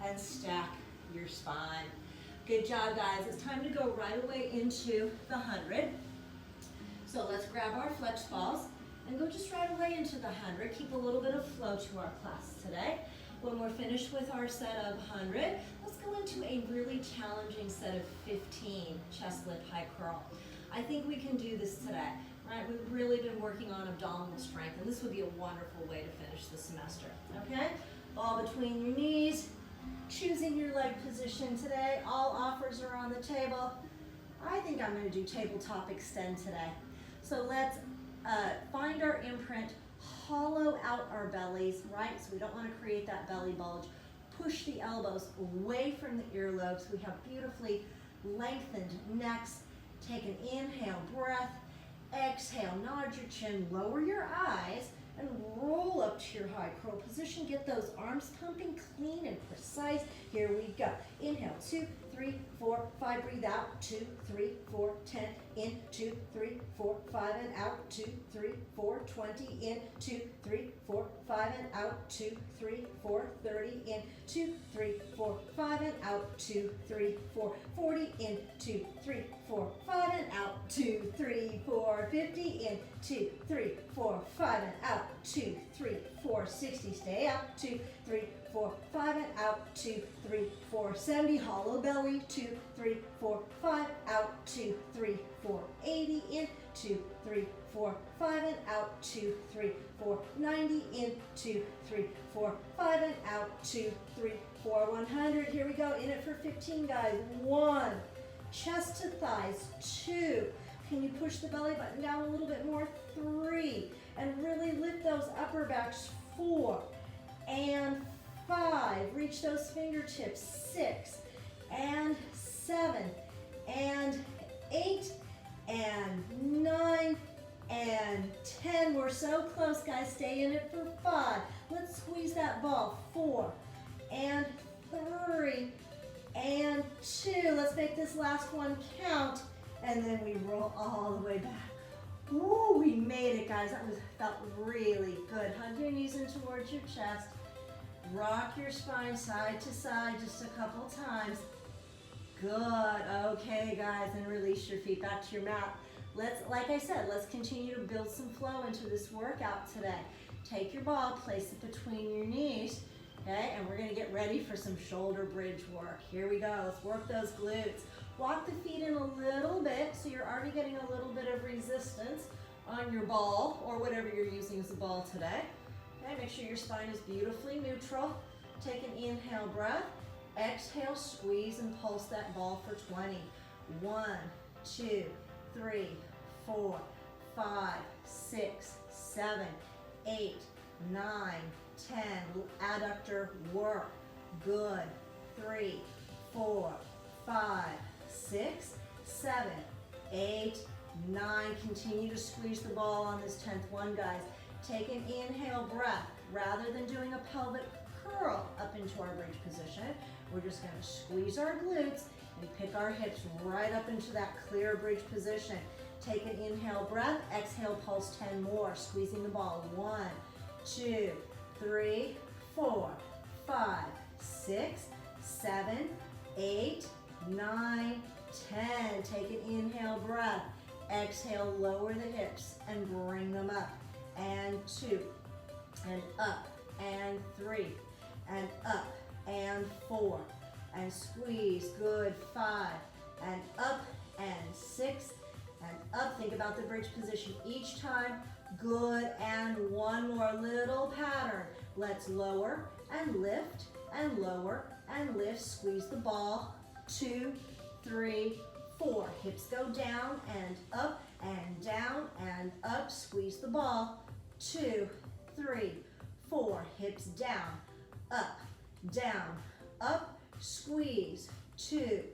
and stack your spine. Good job, guys. It's time to go right away into the 100. So let's grab our flex balls and go just right away into the 100. Keep a little bit of flow to our class today. When we're finished with our set of 100, let's go into a really challenging set of 15 chest lift high curl. I think we can do this today, right? We've really been working on abdominal strength, and this would be a wonderful way to finish the semester, okay? Ball between your knees, choosing your leg position today. All offers are on the table. I think I'm gonna do tabletop extend today. So let's find our imprint, hollow out our bellies, right? So we don't wanna create that belly bulge. Push the elbows away from the earlobes. We have beautifully lengthened necks. Take an inhale breath, exhale, nod your chin, lower your eyes, and roll up to your high curl position. Get those arms pumping clean and precise. Here we go. Inhale, 2, 3, 4, 5. Breathe out, 2, 3, 4, 10. In, 2, 3, 4, 5, and out, 2, 3, 4, 20. In, 2, 3, 4, 5, and out, 2, 3, 4, 30. In, 2, 3, 4, 5, and out, 2, 3, 4, 40. In, 2, 3, 4, 5, and out, 2, 3, 4, 50. In, 2, 3, 4, 5, and out, 2, 3, 4, 60. Stay out, 2, 3, 4, 5, and out, 2, 3, 4, 70. Hollow belly, 2, 3, 4, 5, out, 2, 3, 4, 80. In, 2, 3, 4, 5, and out, 2, 3, 4, 90. In, 2, 3, 4, 5, and out, 2, 3, 4, 100. Here we go. In it for 15, guys. 1, chest to thighs. 2, can you push the belly button down a little bit more? 3, and really lift those upper backs. 4, and 5, reach those fingertips. 6, and 7, and 8, and 9, and 10. We're so close, guys. Stay in it for 5. Let's squeeze that ball. 4, and 3, and 2. Let's make this last one count, and then we roll all the way back. Ooh, we made it, guys. That felt really good. Hug your knees in towards your chest. Rock your spine side to side just a couple times. Good. Okay, guys, and release your feet back to your mat. Like I said, let's continue to build some flow into this workout today. Take your ball, place it between your knees, okay? And we're gonna get ready for some shoulder bridge work. Here we go. Let's work those glutes. Walk the feet in a little bit so you're already getting a little bit of resistance on your ball or whatever you're using as a ball today. Okay, make sure your spine is beautifully neutral. Take an inhale breath. Exhale, squeeze and pulse that ball for 20. 1, 2, 3, 4, 5, 6, 7, 8, 9, 10. Adductor work. Good. 3, 4, 5, 6, 7, 8, 9. Continue to squeeze the ball on this 10th one, guys. Take an inhale breath. Rather than doing a pelvic curl up into our bridge position, we're just going to squeeze our glutes and pick our hips right up into that clear bridge position. Take an inhale breath. Exhale, pulse 10 more. Squeezing the ball. 1, 2, 3, 4, 5, 6, 7, 8, 9, 10. Take an inhale breath. Exhale, lower the hips and bring them up. And 2, and up, and 3, and up, and 4, and squeeze. Good. 5, and up, and 6, and up. Think about the bridge position each time. Good. And one more little pattern. Let's lower and lift and lower and lift. Squeeze the ball. 2, 3, 4. Hips go down and up and down and up. Squeeze the ball. 2, 3, 4. Hips down, up, squeeze. 2,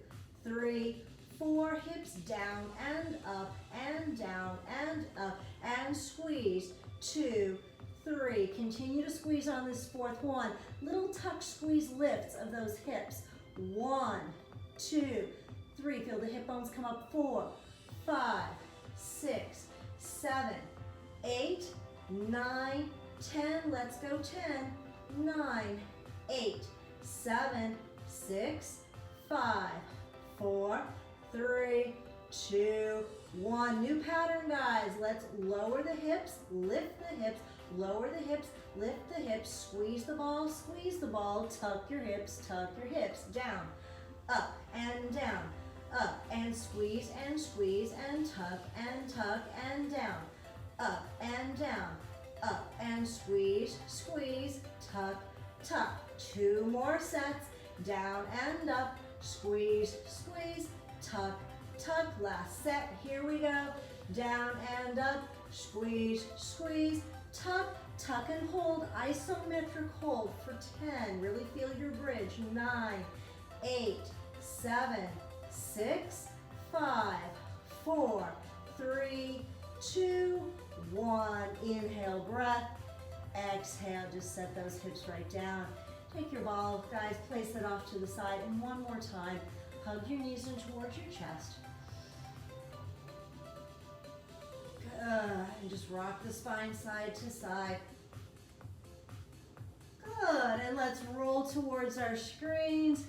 3, 4, hips down and up and down and up and squeeze. 2, 3, continue to squeeze on this 4th one. Little tuck squeeze lifts of those hips. 1, 2, 3, feel the hip bones come up. 4, 5, 6, 7, 8, 9, 10, let's go 10, 9, 8, 7, 6, 5, 4, 3, 2, 1. New pattern, guys. Let's lower the hips, lift the hips, lower the hips, lift the hips, squeeze the ball, tuck your hips, down, up and down, up and squeeze and tuck and down, up and down, up and squeeze, tuck. 2 more sets, down and up, squeeze, tuck. Last set, here we go. Down and up, squeeze, tuck and hold, isometric hold for 10. Really feel your bridge. 9, 8, 7, 6, 5, 4, 3, 2, 1. Inhale, breath. Exhale, just set those hips right down. Take your ball, guys, place it off to the side. And one more time, hug your knees in towards your chest. And just rock the spine side to side. Good, and let's roll towards our screens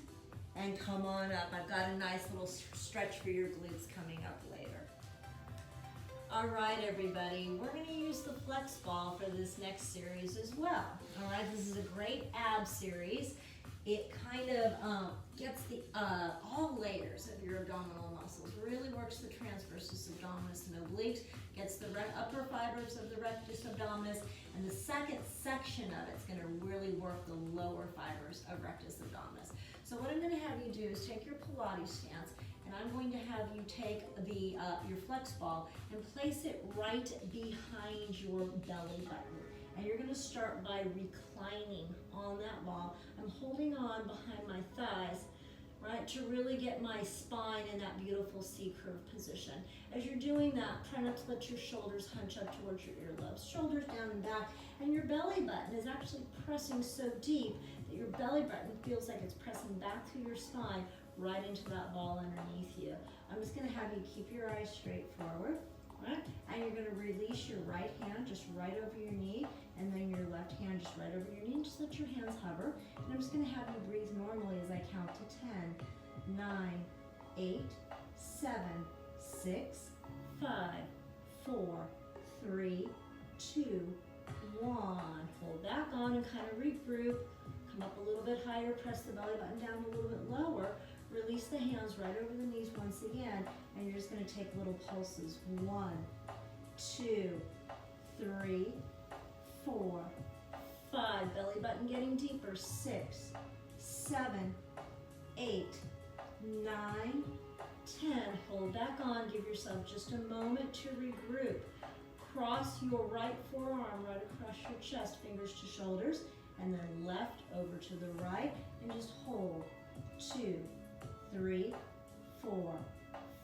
and come on up. I've got a nice little stretch for your glutes coming up later. All right, everybody, we're going to use the flex ball for this next series as well. All right, this is a great ab series. It kind of gets the all layers of your abdominal muscles, really works the transversus abdominis and obliques, gets the upper fibers of the rectus abdominis, and the second section of it's going to really work the lower fibers of rectus abdominis. So what I'm going to have you do is take your Pilates stance, and I'm going to have you take the your flex ball and place it right behind your belly button. And you're going to start by reclining on that ball. I'm holding on behind my thighs, right, to really get my spine in that beautiful C-curve position. As you're doing that, try not to let your shoulders hunch up towards your earlobes. Shoulders down and back, and your belly button is actually pressing so deep that your belly button feels like it's pressing back through your spine right into that ball underneath you. I'm just going to have you keep your eyes straight forward, right? And you're going to release your right hand just right over your knee, and then your left hand just right over your knee. Just let your hands hover. And I'm just going to have you breathe normally as I count to 10, 9, 8, 7, 6, 5, 4, 3, 2, 1. Hold back on and kind of regroup. Come up a little bit higher, press the belly button down a little bit lower. Release the hands right over the knees once again, and you're just going to take little pulses. 1, 2, 3, 4, 5. Belly button getting deeper. 6, 7, 8, 9, 10. Hold back on. Give yourself just a moment to regroup. Cross your right forearm right across your chest, fingers to shoulders, and then left over to the right, and just hold. 2, 3, 4,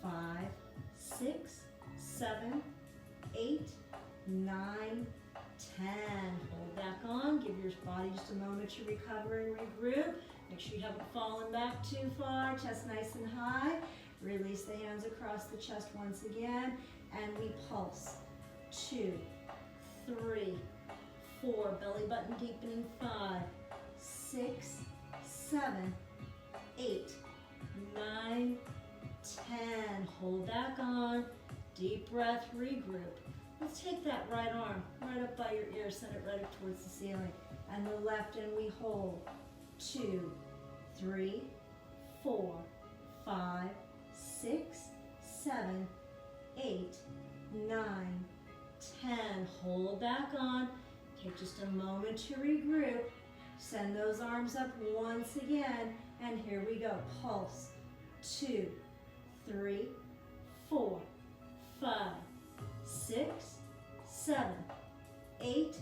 5, 6, 7, 8, 9, 10. Hold back on. Give your body just a moment to recover and regroup. Make sure you haven't fallen back too far. Chest nice and high. Release the hands across the chest once again, and we pulse. 2, 3, 4. Belly button deepening. 5, 6, 7, 8, 9, 10. Hold back on. Deep breath, regroup. Let's take that right arm right up by your ear, send it right up towards the ceiling. And the left, and we hold. 2, 3, 4, 5, 6, 7, 8, 9, 10. Hold back on. Take just a moment to regroup. Send those arms up once again. And here we go. Pulse. 2, 3, 4, 5, 6, 7, 8,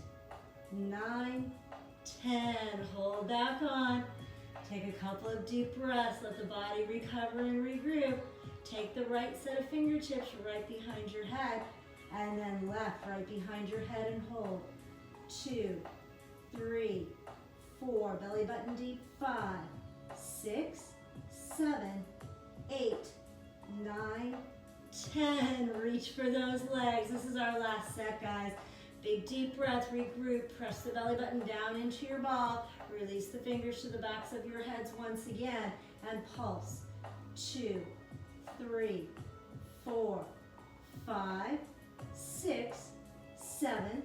9, 10. Hold back on. Take a couple of deep breaths. Let the body recover and regroup. Take the right set of fingertips right behind your head, and then left right behind your head and hold. 2, 3, 4, belly button deep, 5, 6, 7, 8, 9, 10. Reach for those legs. This is our last set, guys. Big deep breath, regroup, press the belly button down into your ball, release the fingers to the backs of your heads once again, and pulse. 2, 3, 4, 5, 6, 7,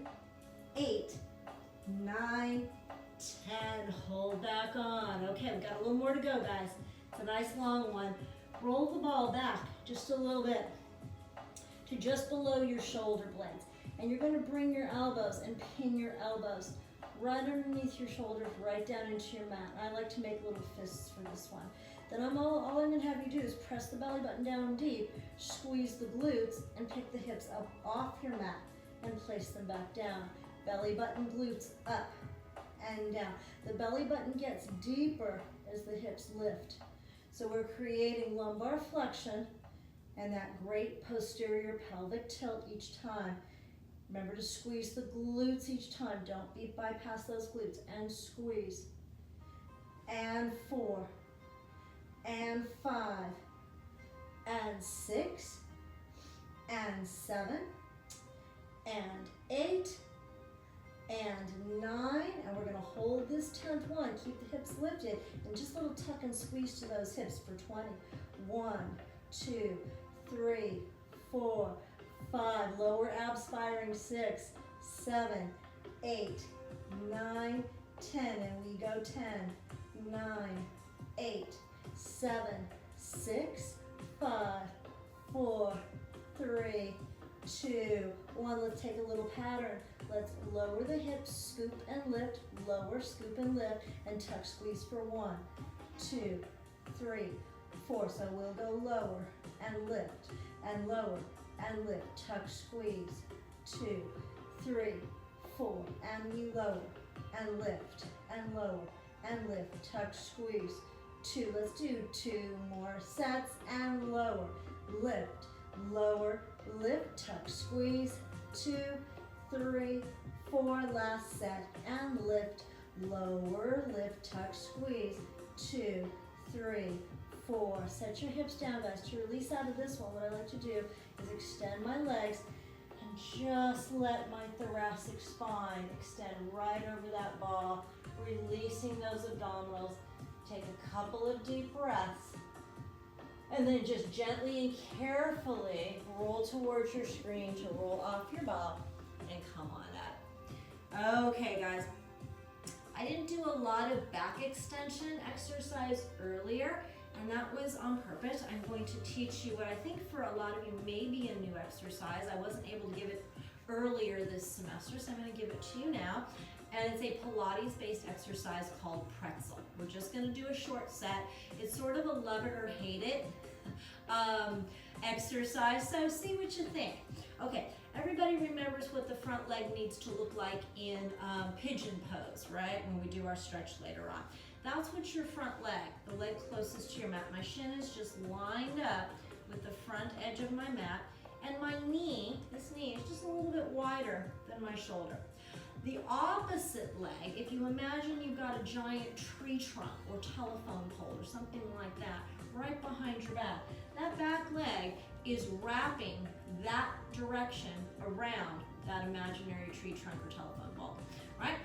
8, 9, 10. Hold back on. Okay, we've got a little more to go, guys. It's a nice long one. Roll the ball back just a little bit to just below your shoulder blades. And you're going to bring your elbows and pin your elbows right underneath your shoulders, right down into your mat. I like to make little fists for this one. Then all I'm going to have you do is press the belly button down deep, squeeze the glutes, and pick the hips up off your mat and place them back down. Belly button, glutes up and down. The belly button gets deeper as the hips lift. So we're creating lumbar flexion and that great posterior pelvic tilt each time. Remember to squeeze the glutes each time. Don't bypass those glutes. And squeeze. And 4. And 5. And 6. And 7. And 8. And 9. And we're going to hold this 10th one. Keep the hips lifted. And just a little tuck and squeeze to those hips for 20. 1, 2, 3, 4, 5, lower abs firing, 6, 7, 8, 9, 10, and we go 10, 9, 8, 7, 6, 5, 4, 3, 2, 1. Let's take a little pattern. Let's lower the hips, scoop and lift, lower, scoop and lift, and tuck squeeze for 1, 2, 3, 4. So we'll go lower and lift and lower and lift, tuck, squeeze, 2, 3, 4, and we lower and lift and lower and lift, tuck, squeeze, 2. Let's do 2 more sets and lower, lift, lower, lift, tuck, squeeze, 2, 3, 4, last set, and lift, lower, lift, tuck, squeeze, 2, 3, 4. Set your hips down, guys. To release out of this one, what I like to do is extend my legs and just let my thoracic spine extend right over that ball, releasing those abdominals. Take a couple of deep breaths, and then just gently and carefully roll towards your screen to roll off your ball and come on up. Okay, guys. I didn't do a lot of back extension exercise earlier, and that was on purpose. I'm going to teach you what I think for a lot of you may be a new exercise. I wasn't able to give it earlier this semester, so I'm going to give it to you now. And it's a Pilates-based exercise called pretzel. We're just going to do a short set. It's sort of a love it or hate it exercise, so see what you think. Okay, everybody remembers what the front leg needs to look like in pigeon pose, right? When we do our stretch later on. That's what's your front leg, the leg closest to your mat. My shin is just lined up with the front edge of my mat, and my knee, this knee is just a little bit wider than my shoulder. The opposite leg, if you imagine you've got a giant tree trunk or telephone pole or something like that right behind your back, that back leg is wrapping that direction around that imaginary tree trunk or telephone pole, right?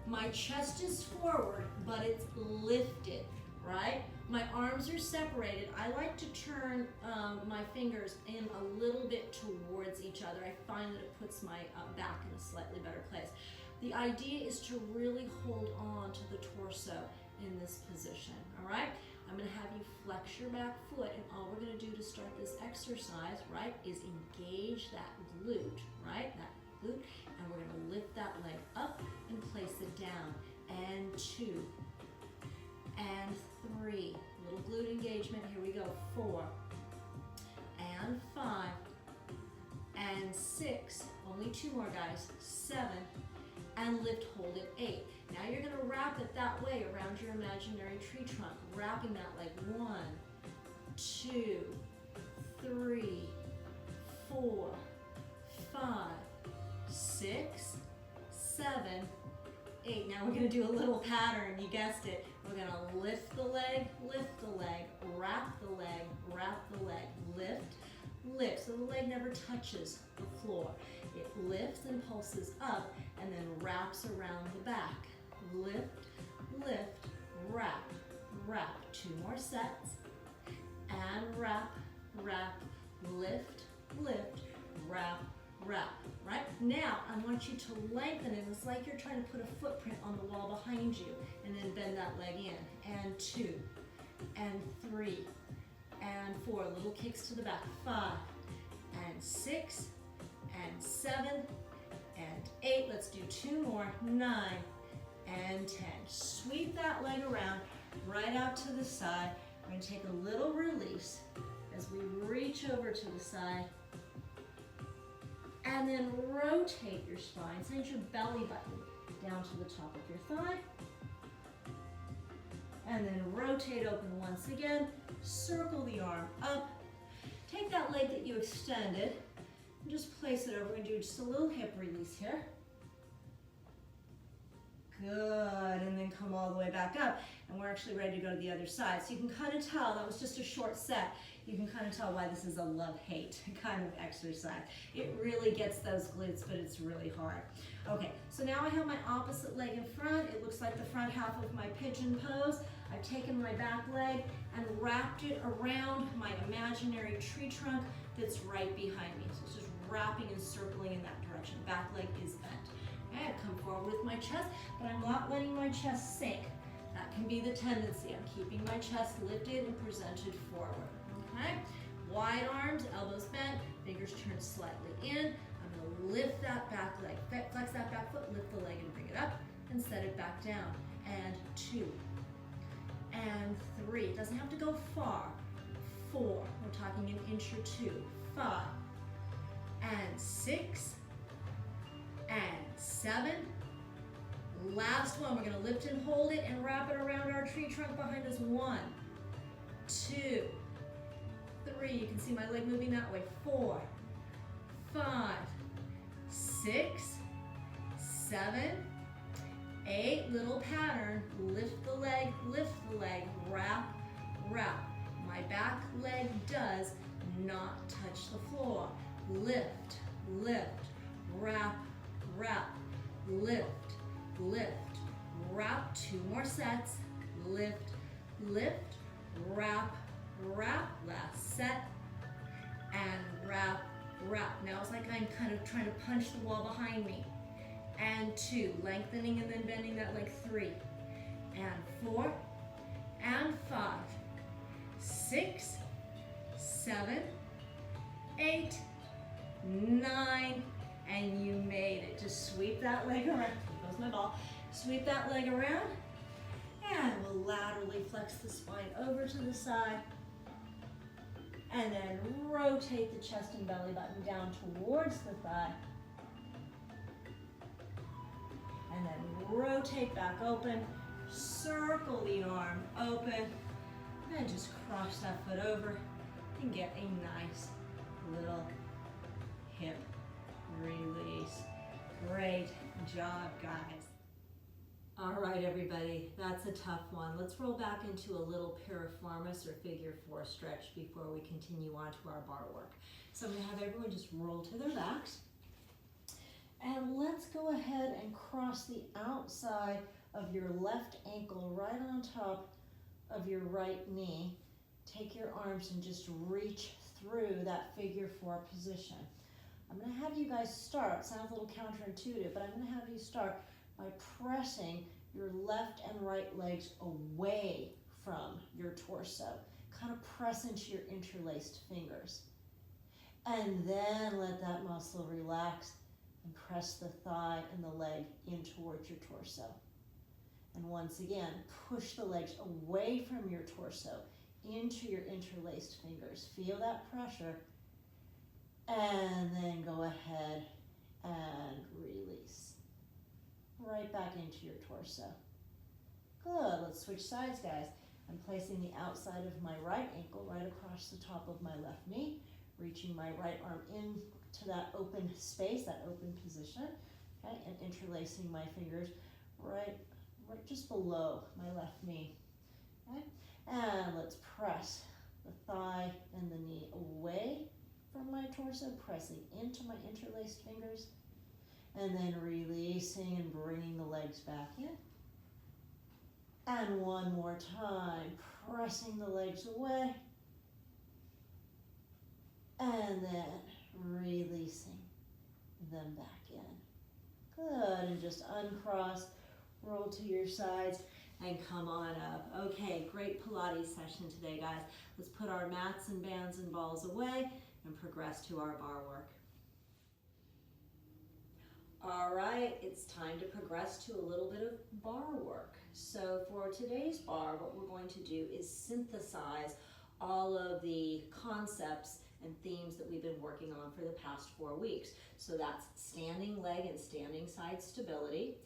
My chest is forward, but it's lifted, right? My arms are separated. I like to turn my fingers in a little bit towards each other. I find that it puts my back in a slightly better place. The idea is to really hold on to the torso in this position, all right? I'm gonna have you flex your back foot, and all we're gonna do to start this exercise, right, is engage that glute, right? That glute, and we're gonna lift that leg up and place it down. And 2, and 3. Little glute engagement, here we go. 4, and 5, and 6. Only 2 more, guys. 7, and lift, hold it, 8. Now you're gonna wrap it that way around your imaginary tree trunk, wrapping that leg. 1, 2, 3, 4, 5, 6, 7, 8. Now we're gonna do a little pattern, you guessed it. We're gonna lift the leg, wrap the leg, wrap the leg, lift, lift. So the leg never touches the floor. It lifts and pulses up and then wraps around the back. Lift, lift, wrap, wrap. 2 more sets. And wrap, wrap, lift, lift, wrap, wrap. Right? Now, I want you to lengthen it. It's like you're trying to put a footprint on the wall behind you, and then bend that leg in. And 2, and 3, and 4. Little kicks to the back. 5, and 6, and 7, and 8. Let's do 2 more. 9, and 10. Sweep that leg around, right out to the side. We're going to take a little release as we reach over to the side. And then rotate your spine. Send your belly button down to the top of your thigh. And then rotate open once again. Circle the arm up. Take that leg that you extended and just place it over. We're going to do just a little hip release here. Good, and then come all the way back up. And we're actually ready to go to the other side. So you can kind of tell, that was just a short set. You can kind of tell why this is a love-hate kind of exercise. It really gets those glutes, but it's really hard. Okay, so now I have my opposite leg in front. It looks like the front half of my pigeon pose. I've taken my back leg and wrapped it around my imaginary tree trunk that's right behind me. So it's just wrapping and circling in that direction. Back leg is bent. Okay, I come forward with my chest, but I'm not letting my chest sink. That can be the tendency. I'm keeping my chest lifted and presented forward. Okay, wide arms, elbows bent, fingers turned slightly in. I'm going to lift that back leg, flex that back foot, lift the leg and bring it up and set it back down. And 2, and 3. It doesn't have to go far. 4, we're talking an inch or 2. 5, and 6, and 7. Last one, we're going to lift and hold it and wrap it around our tree trunk behind us. 1, 2, 3. You can see my leg moving that way. 4, 5, 6, 7, 8. Little pattern. Lift the leg, wrap, wrap. My back leg does not touch the floor. Lift, lift, wrap, wrap, lift, lift, wrap. 2 more sets. Lift, lift, wrap, wrap. Last set. And wrap, wrap. Now it's like I'm kind of trying to punch the wall behind me. And 2, lengthening and then bending that leg. 3, and 4, and 5, 6, 7, 8, 9, and you made it. Just sweep that leg around. Here goes my ball. Sweep that leg around, and we'll laterally flex the spine over to the side, and then rotate the chest and belly button down towards the thigh, and then rotate back open, circle the arm open, and just cross that foot over and get a nice little hip release. Great job, guys. All right, everybody, that's a tough one. Let's roll back into a little piriformis or figure 4 stretch before we continue on to our bar work. So I'm gonna have everyone just roll to their backs. And let's go ahead and cross the outside of your left ankle right on top of your right knee. Take your arms and just reach through that figure 4 position. I'm going to have you guys start, sounds a little counterintuitive, but I'm going to have you start by pressing your left and right legs away from your torso. Kind of press into your interlaced fingers. And then let that muscle relax and press the thigh and the leg in towards your torso. And once again, push the legs away from your torso into your interlaced fingers. Feel that pressure. And then go ahead and release. Right back into your torso. Good. Let's switch sides, guys. I'm placing the outside of my right ankle right across the top of my left knee. reaching my right arm into that open space, that open position, okay, and interlacing my fingers right just below my left knee, okay? And let's press the thigh and the knee away from my torso, pressing into my interlaced fingers, and then releasing and bringing the legs back in. And one more time, pressing the legs away, and then releasing them back in. Good, and just uncross, roll to your sides, and come on up. Okay, great Pilates session today, guys. Let's put our mats and bands and balls away and progress to our bar work. All right, it's time to progress to a little bit of bar work. So for today's bar, what we're going to do is synthesize all of the concepts and themes that we've been working on for the past 4 weeks. So that's standing leg and standing side stability,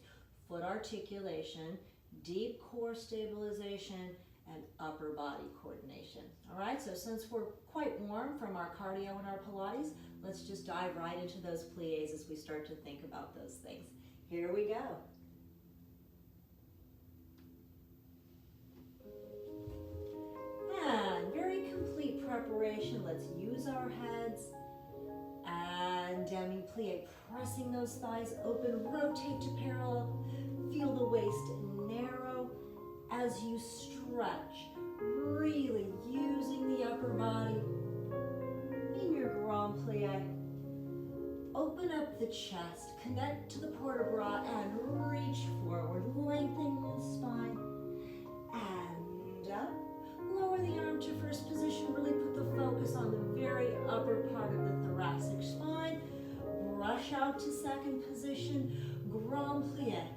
foot articulation, deep core stabilization, and upper body coordination. All right, so since we're quite warm from our cardio and our Pilates, let's just dive right into those pliés as we start to think about those things. Here we go. And very complete preparation. Let's use our heads and demi-plie, pressing those thighs open, rotate to parallel, feel the waist narrow as you stretch, really using the upper body in your grand plie. Open up the chest, connect to the port de bras, and reach forward, lengthening the spine, and up. Lower the arm to first position, really put the focus on the very upper part of the thoracic spine. Brush out to second position, grand plie.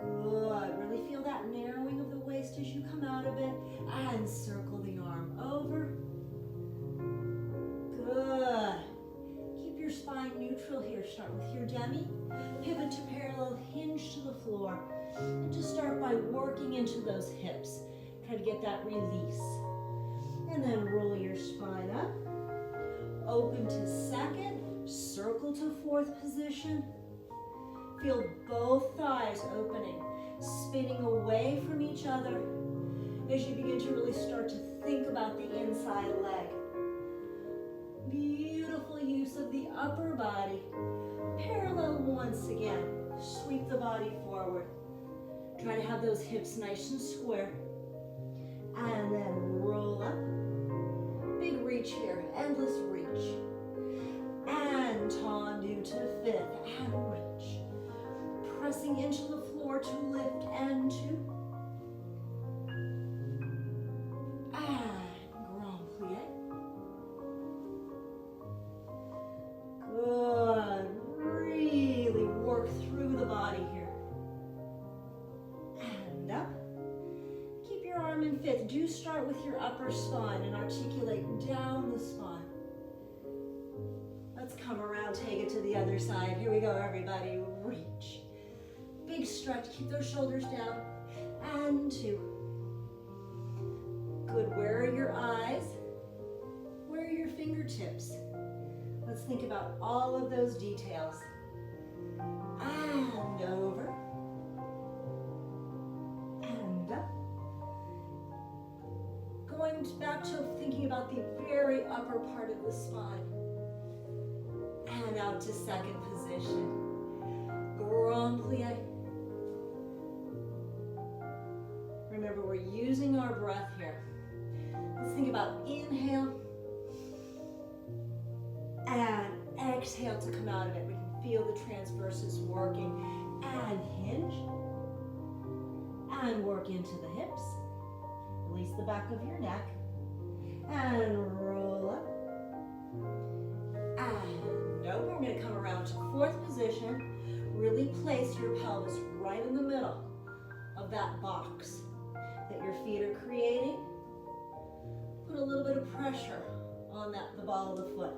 Good, really feel that narrowing of the waist as you come out of it, and circle the arm over. Good. Keep your spine neutral here. Start with your demi, pivot to parallel, hinge to the floor, and just start by working into those hips. Try to get that release. And then roll your spine up. Open to second, circle to fourth position. Feel both thighs opening, spinning away from each other as you begin to really start to think about the inside leg. Beautiful use of the upper body. Parallel once again. Sweep the body forward. Try to have those hips nice and square. And then roll up. Big reach here, endless reach. And tendu to fifth, and reach. Pressing into the floor to lift and to. And grand plie. Good. Really work through the body here. And up. Keep your arm in fifth. Do start with your upper spine and articulate down the spine. Let's come around, take it to the other side. Here we go, everybody. Reach. Big stretch. Keep those shoulders down. And two. Good. Where are your eyes? Where are your fingertips? Let's think about all of those details. And over. And up. Going back to thinking about the very upper part of the spine. And out to second position. Grand plie. Remember, we're using our breath here. Let's think about inhale and exhale to come out of it. We can feel the transverses working. And hinge. And work into the hips. Release the back of your neck. And roll up. And over. We're going to come around to fourth position. Really place your pelvis right in the middle of that box that your feet are creating. Put a little bit of pressure on the ball of the foot.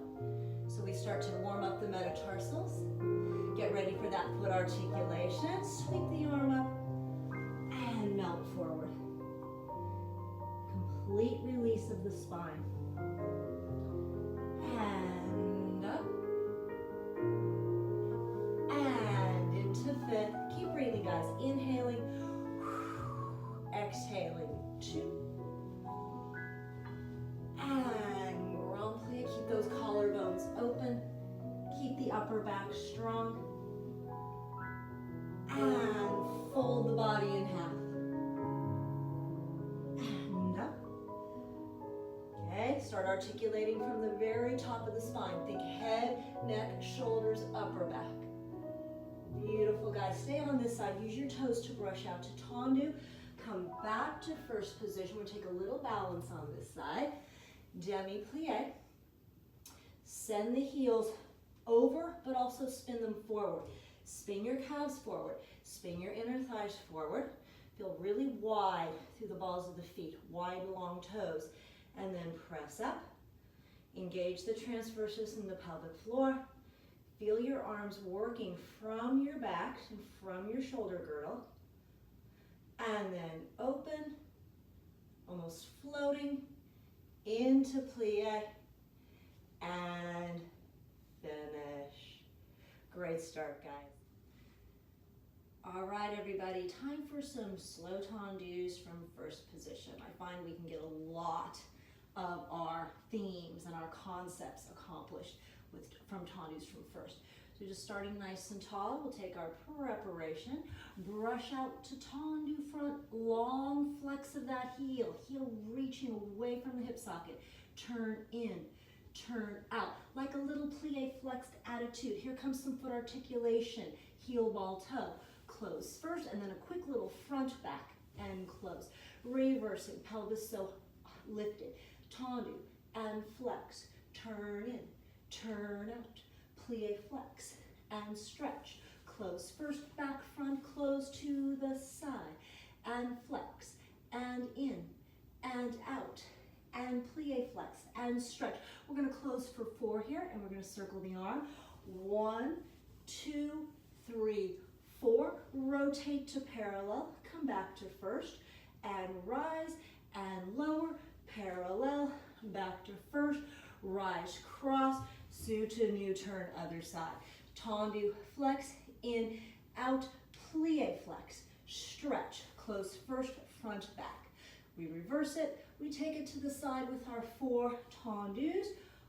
So we start to warm up the metatarsals. Get ready for that foot articulation. Sweep the arm up and melt forward. Complete release of the spine. exhaling, 2. And grand plie. Keep those collarbones open. Keep the upper back strong. And fold the body in half. And up. Okay, start articulating from the very top of the spine. Think head, neck, shoulders, upper back. Beautiful, guys. Stay on this side. Use your toes to brush out to tendu. Come back to first position. We'll take a little balance on this side. Demi-plie. Send the heels over, but also spin them forward. Spin your calves forward. Spin your inner thighs forward. Feel really wide through the balls of the feet. Wide, long toes. And then press up. Engage the transversus in the pelvic floor. Feel your arms working from your back and from your shoulder girdle. And then open, almost floating, into plie, and finish. Great start, guys. All right, everybody, time for some slow tendus from first position. I find we can get a lot of our themes and our concepts accomplished from tendus from first. So just starting nice and tall, we'll take our preparation, brush out to tendu front, long flex of that heel reaching away from the hip socket, turn in, turn out, like a little plie flexed attitude. Here comes some foot articulation, heel ball toe, close first, and then a quick little front back and close. Reversing, pelvis so lifted, tendu and flex, turn in, turn out, plie flex and stretch. Close first, back front, close to the side and flex and in and out and plie flex and stretch. We're going to close for 4 here and we're going to circle the arm. 1, 2, 3, 4. Rotate to parallel, come back to first and rise and lower, parallel, back to first, rise, cross, Sutta new turn, other side. Tendu, flex, in, out, plie flex, stretch, close first, front, back. We reverse it, we take it to the side with our 4 tendus,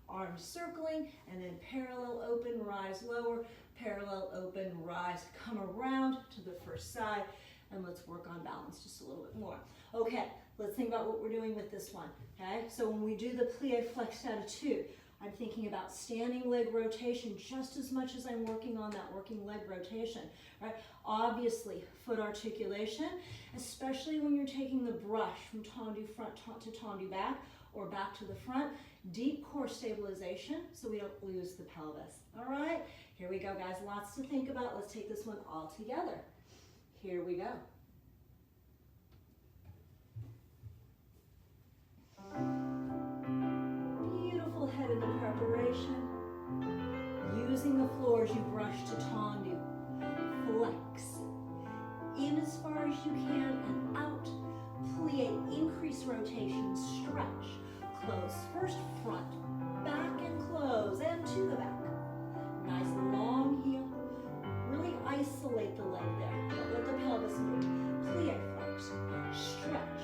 arms circling, and then parallel open, rise, lower, parallel open, rise, come around to the first side, and let's work on balance just a little bit more. Okay, let's think about what we're doing with this one, okay? So when we do the plie flex attitude, I'm thinking about standing leg rotation just as much as I'm working on that working leg rotation, right? Obviously, foot articulation, especially when you're taking the brush from tendu front to tendu back or back to the front, deep core stabilization so we don't lose the pelvis. All right, here we go, guys. Lots to think about. Let's take this one all together. Here we go. Beautiful head in the preparation. Using the floor as you brush to tendu. Flex. In as far as you can and out. Plie, increase rotation, stretch. Close first, front, back and close, and to the back. Nice long heel. Really isolate the leg there. Don't let the pelvis move. Plie, flex, stretch.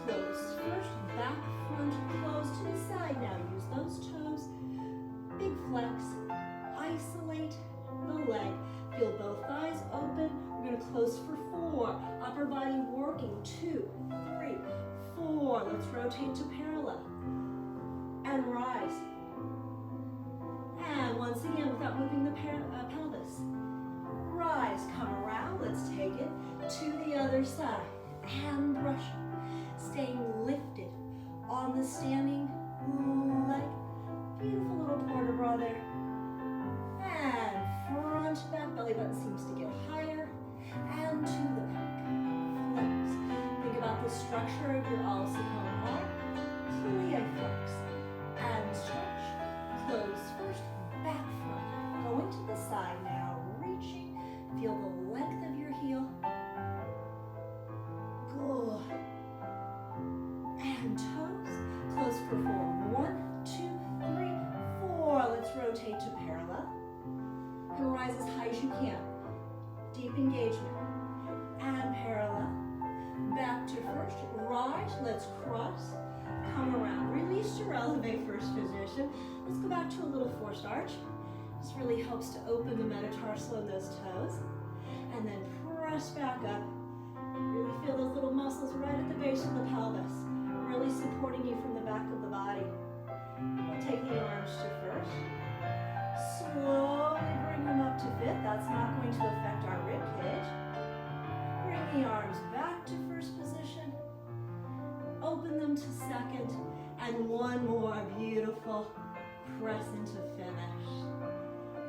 Close first, back, front, close to the side. Now use those toes. Big flex. Isolate the leg. Feel both thighs open. We're going to close for 4. Upper body working. 2, 3, 4. Let's rotate to parallel. And rise. And once again, without moving the pelvis. Rise, come around. Let's take it to the other side. And brush. Staying lifted on the standing leg. Beautiful little port de bras there. And front, back, belly button seems to get higher. And to the back. Flex. Think about the structure of your ossificone arm. Plie flex. And stretch. Close first, back front. Going to the side now. Reaching. Feel the length of your heel. Good. And toes. Close for 4. 1, 2, 3, 4. Let's rotate to parallel. And rise as high as you can. Deep engagement. And parallel. Back to first. right, let's cross, come around. Release your elevate first position. Let's go back to a little forced arch. This really helps to open the metatarsal and those toes. And then press back up. Really feel those little muscles right at the base of the pelvis, really supporting you from the back of the body. We'll take the arms to first. Slowly bring them up to fifth. That's not going to affect our rib cage. Bring the arms back to first position. Open them to second. And one more, beautiful. Press into finish.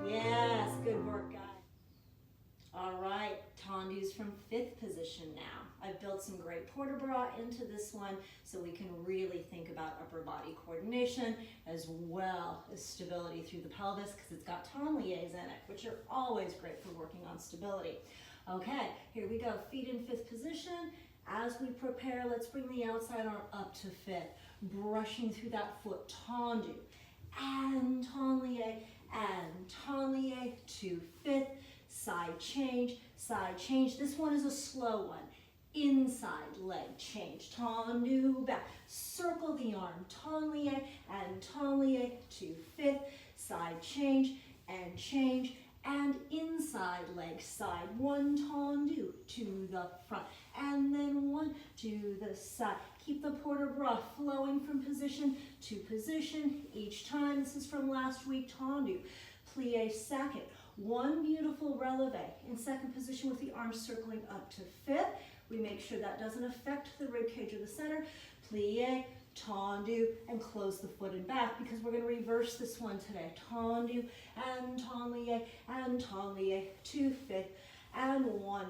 Yes, good work, guys. All right, tendus from fifth position now. I've built some great port de bras into this one so we can really think about upper body coordination as well as stability through the pelvis because it's got tendu-liés in it, which are always great for working on stability. Okay, here we go, feet in fifth position. As we prepare, let's bring the outside arm up to fifth, brushing through that foot, tendu, and tendu-lié, and tendu-lié to fifth, side change, side change. This one is a slow one. Inside leg change, tendu back, circle the arm, tendu-lié, and tendu-lié to fifth, side change, and inside leg side, one tendu to the front, and then one to the side. Keep the port de bras flowing from position to position each time. This is from last week, tendu, plie second. One beautiful releve in second position with the arms circling up to fifth. We make sure that doesn't affect the rib cage or the center. Plie, tendu, and close the foot and back because we're going to reverse this one today. Tendu and tendu-lié to fifth, and one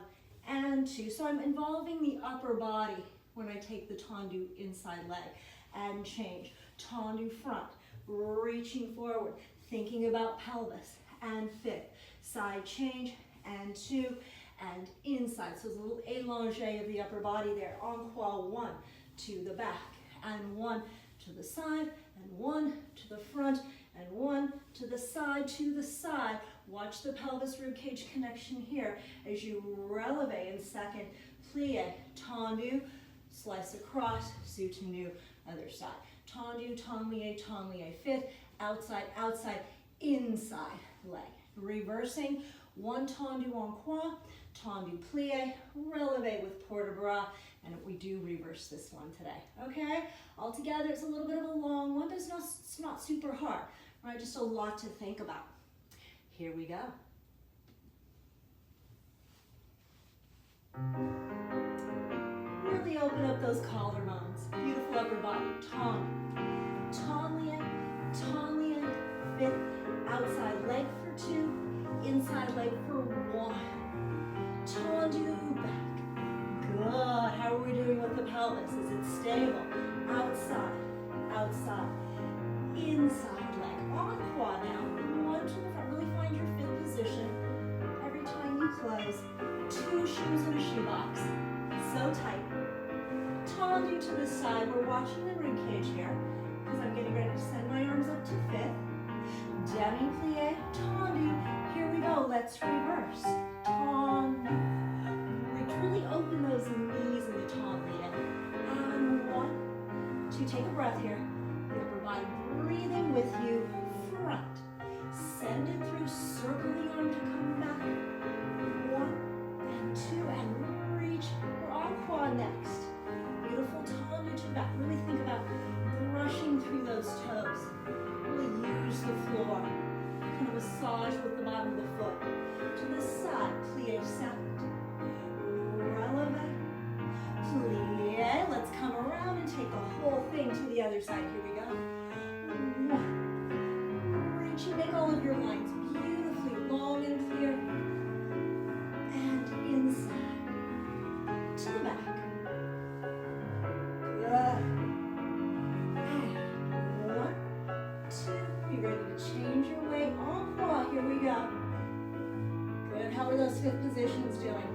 and two. So I'm involving the upper body when I take the tendu inside leg and change. Tendu front, reaching forward, thinking about pelvis. And fifth, side change, and two, and inside. So it's a little allongé of the upper body there. Encore, one to the back, and one to the side, and one to the front, and one to the side, to the side. Watch the pelvis rib cage connection here as you releve in second, plie, tendu, slice across, soutenu, other side. Tendu, tendu-lié, fifth, outside, outside, inside leg. Reversing, one tendu encore, tendu plie, releve with port de bras, and we do reverse this one today, okay? Altogether, it's a little bit of a long one, but it's not super hard, right? Just a lot to think about. Here we go. Really open up those collarbones. Beautiful upper body. Tendu-lié, fifth, outside leg for two, inside leg for one. Tendu back. Good. How are we doing with the pelvis? Is it stable? Outside, outside, inside leg. Encore now. One to the front. Really find your fifth position. Every time you close, two shoes in a shoebox. So tight. Tendu to the side. We're watching the rib cage here because I'm getting ready to send my arms up to fifth. Demi-plie, tendu. Here we go. Let's reverse. Tendu. Really open those knees in the tendu-lié. And one, two. Take a breath here. The upper body breathing with you. Front. Send it through. Circle the arm to come back. One and two. And reach. We're encore next. Beautiful tendu to the back. Really think about brushing through those toes. Really use the floor. Kind of massage with the bottom of the foot. To the side, plie second. Releve. Plie. Let's come around and take the whole thing to the other side. Here we go. One. Reaching, make all of your lines beautifully long and clear. And inside. To the back. Good. Ready to change your weight. Encore. Here we go. Good. How are those fifth positions doing?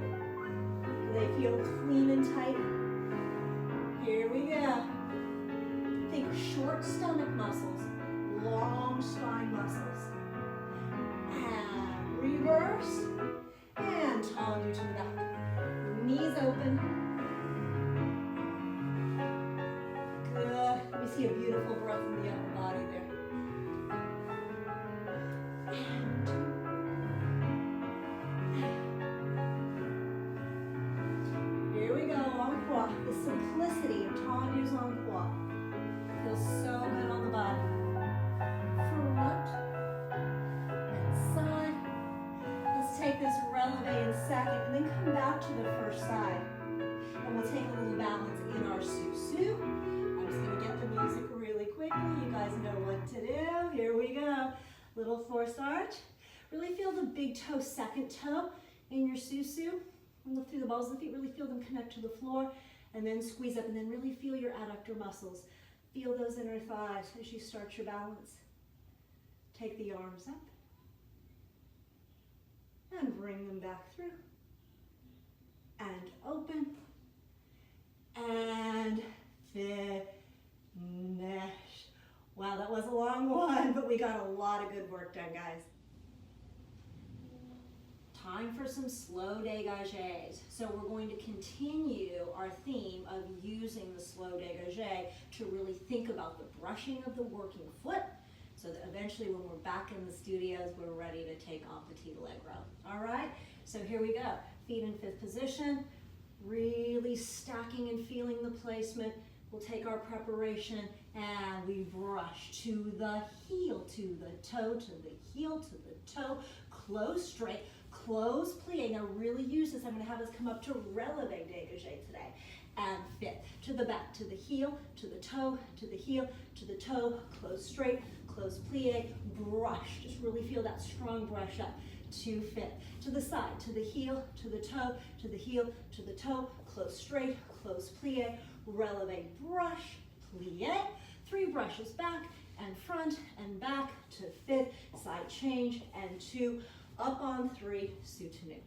Do they feel clean and tight? Here we go. Think short stomach muscles, long spine muscles. And reverse. And tendu to the back. Knees open. full breath in the upper body there. And 2. Here we go, en croix. The simplicity of tendus en croix. Feels so good on the body. Front and side. Let's take this releve in second and then come back to the first side. And we'll take a little balance in our sous-sus. I'm just going to get the music really quickly. You guys know what to do. Here we go. Little forced arch. Really feel the big toe, second toe in your sous-sus. Look through the balls of the feet. Really feel them connect to the floor. And then squeeze up and then really feel your adductor muscles. Feel those inner thighs as you start your balance. Take the arms up. And bring them back through. And open. And finish. Wow, that was a long one, but we got a lot of good work done, guys. Time for some slow dégagés. So we're going to continue our theme of using the slow dégagé to really think about the brushing of the working foot so that eventually when we're back in the studios, we're ready to take on petit allegro. All right, so here we go. Feet in 5th position, really stacking and feeling the placement. We'll take our preparation and we brush to the heel, to the toe, to the heel, to the toe, close straight, close plie. Now really use this. I'm going to have us come up to releve dégagé today. And fit to the back, to the heel, to the toe, to the heel, to the toe, close straight, close plie, brush. Just really feel that strong brush up to fit. To the side, to the heel, to the toe, to the heel, to the toe, close straight, close plie, releve, brush, plie. 3 brushes back and front and back to fit, side change, and 2, up on 3, soutenu.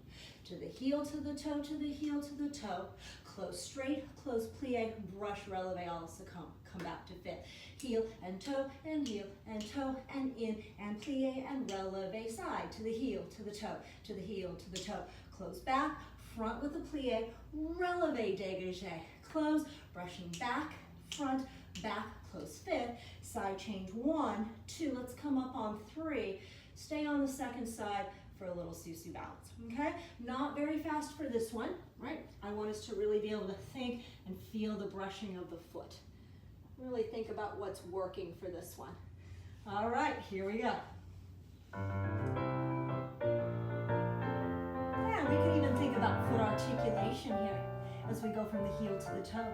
To the heel, to the toe, to the heel, to the toe, close straight, close plie, brush, releve, also come back to fit. Heel and toe, and heel and toe, and in, and plie, and releve, side, to the heel, to the toe, to the heel, to the toe, close back, front with the plie, releve, dégagé, close, brushing back, front, back, close fit, side change 1, 2, let's come up on 3, stay on the second side for a little sous-sus balance, okay? Not very fast for this one, right? I want us to really be able to think and feel the brushing of the foot. Really think about what's working for this one. All right, here we go. And we can even think about foot articulation here as we go from the heel to the toe.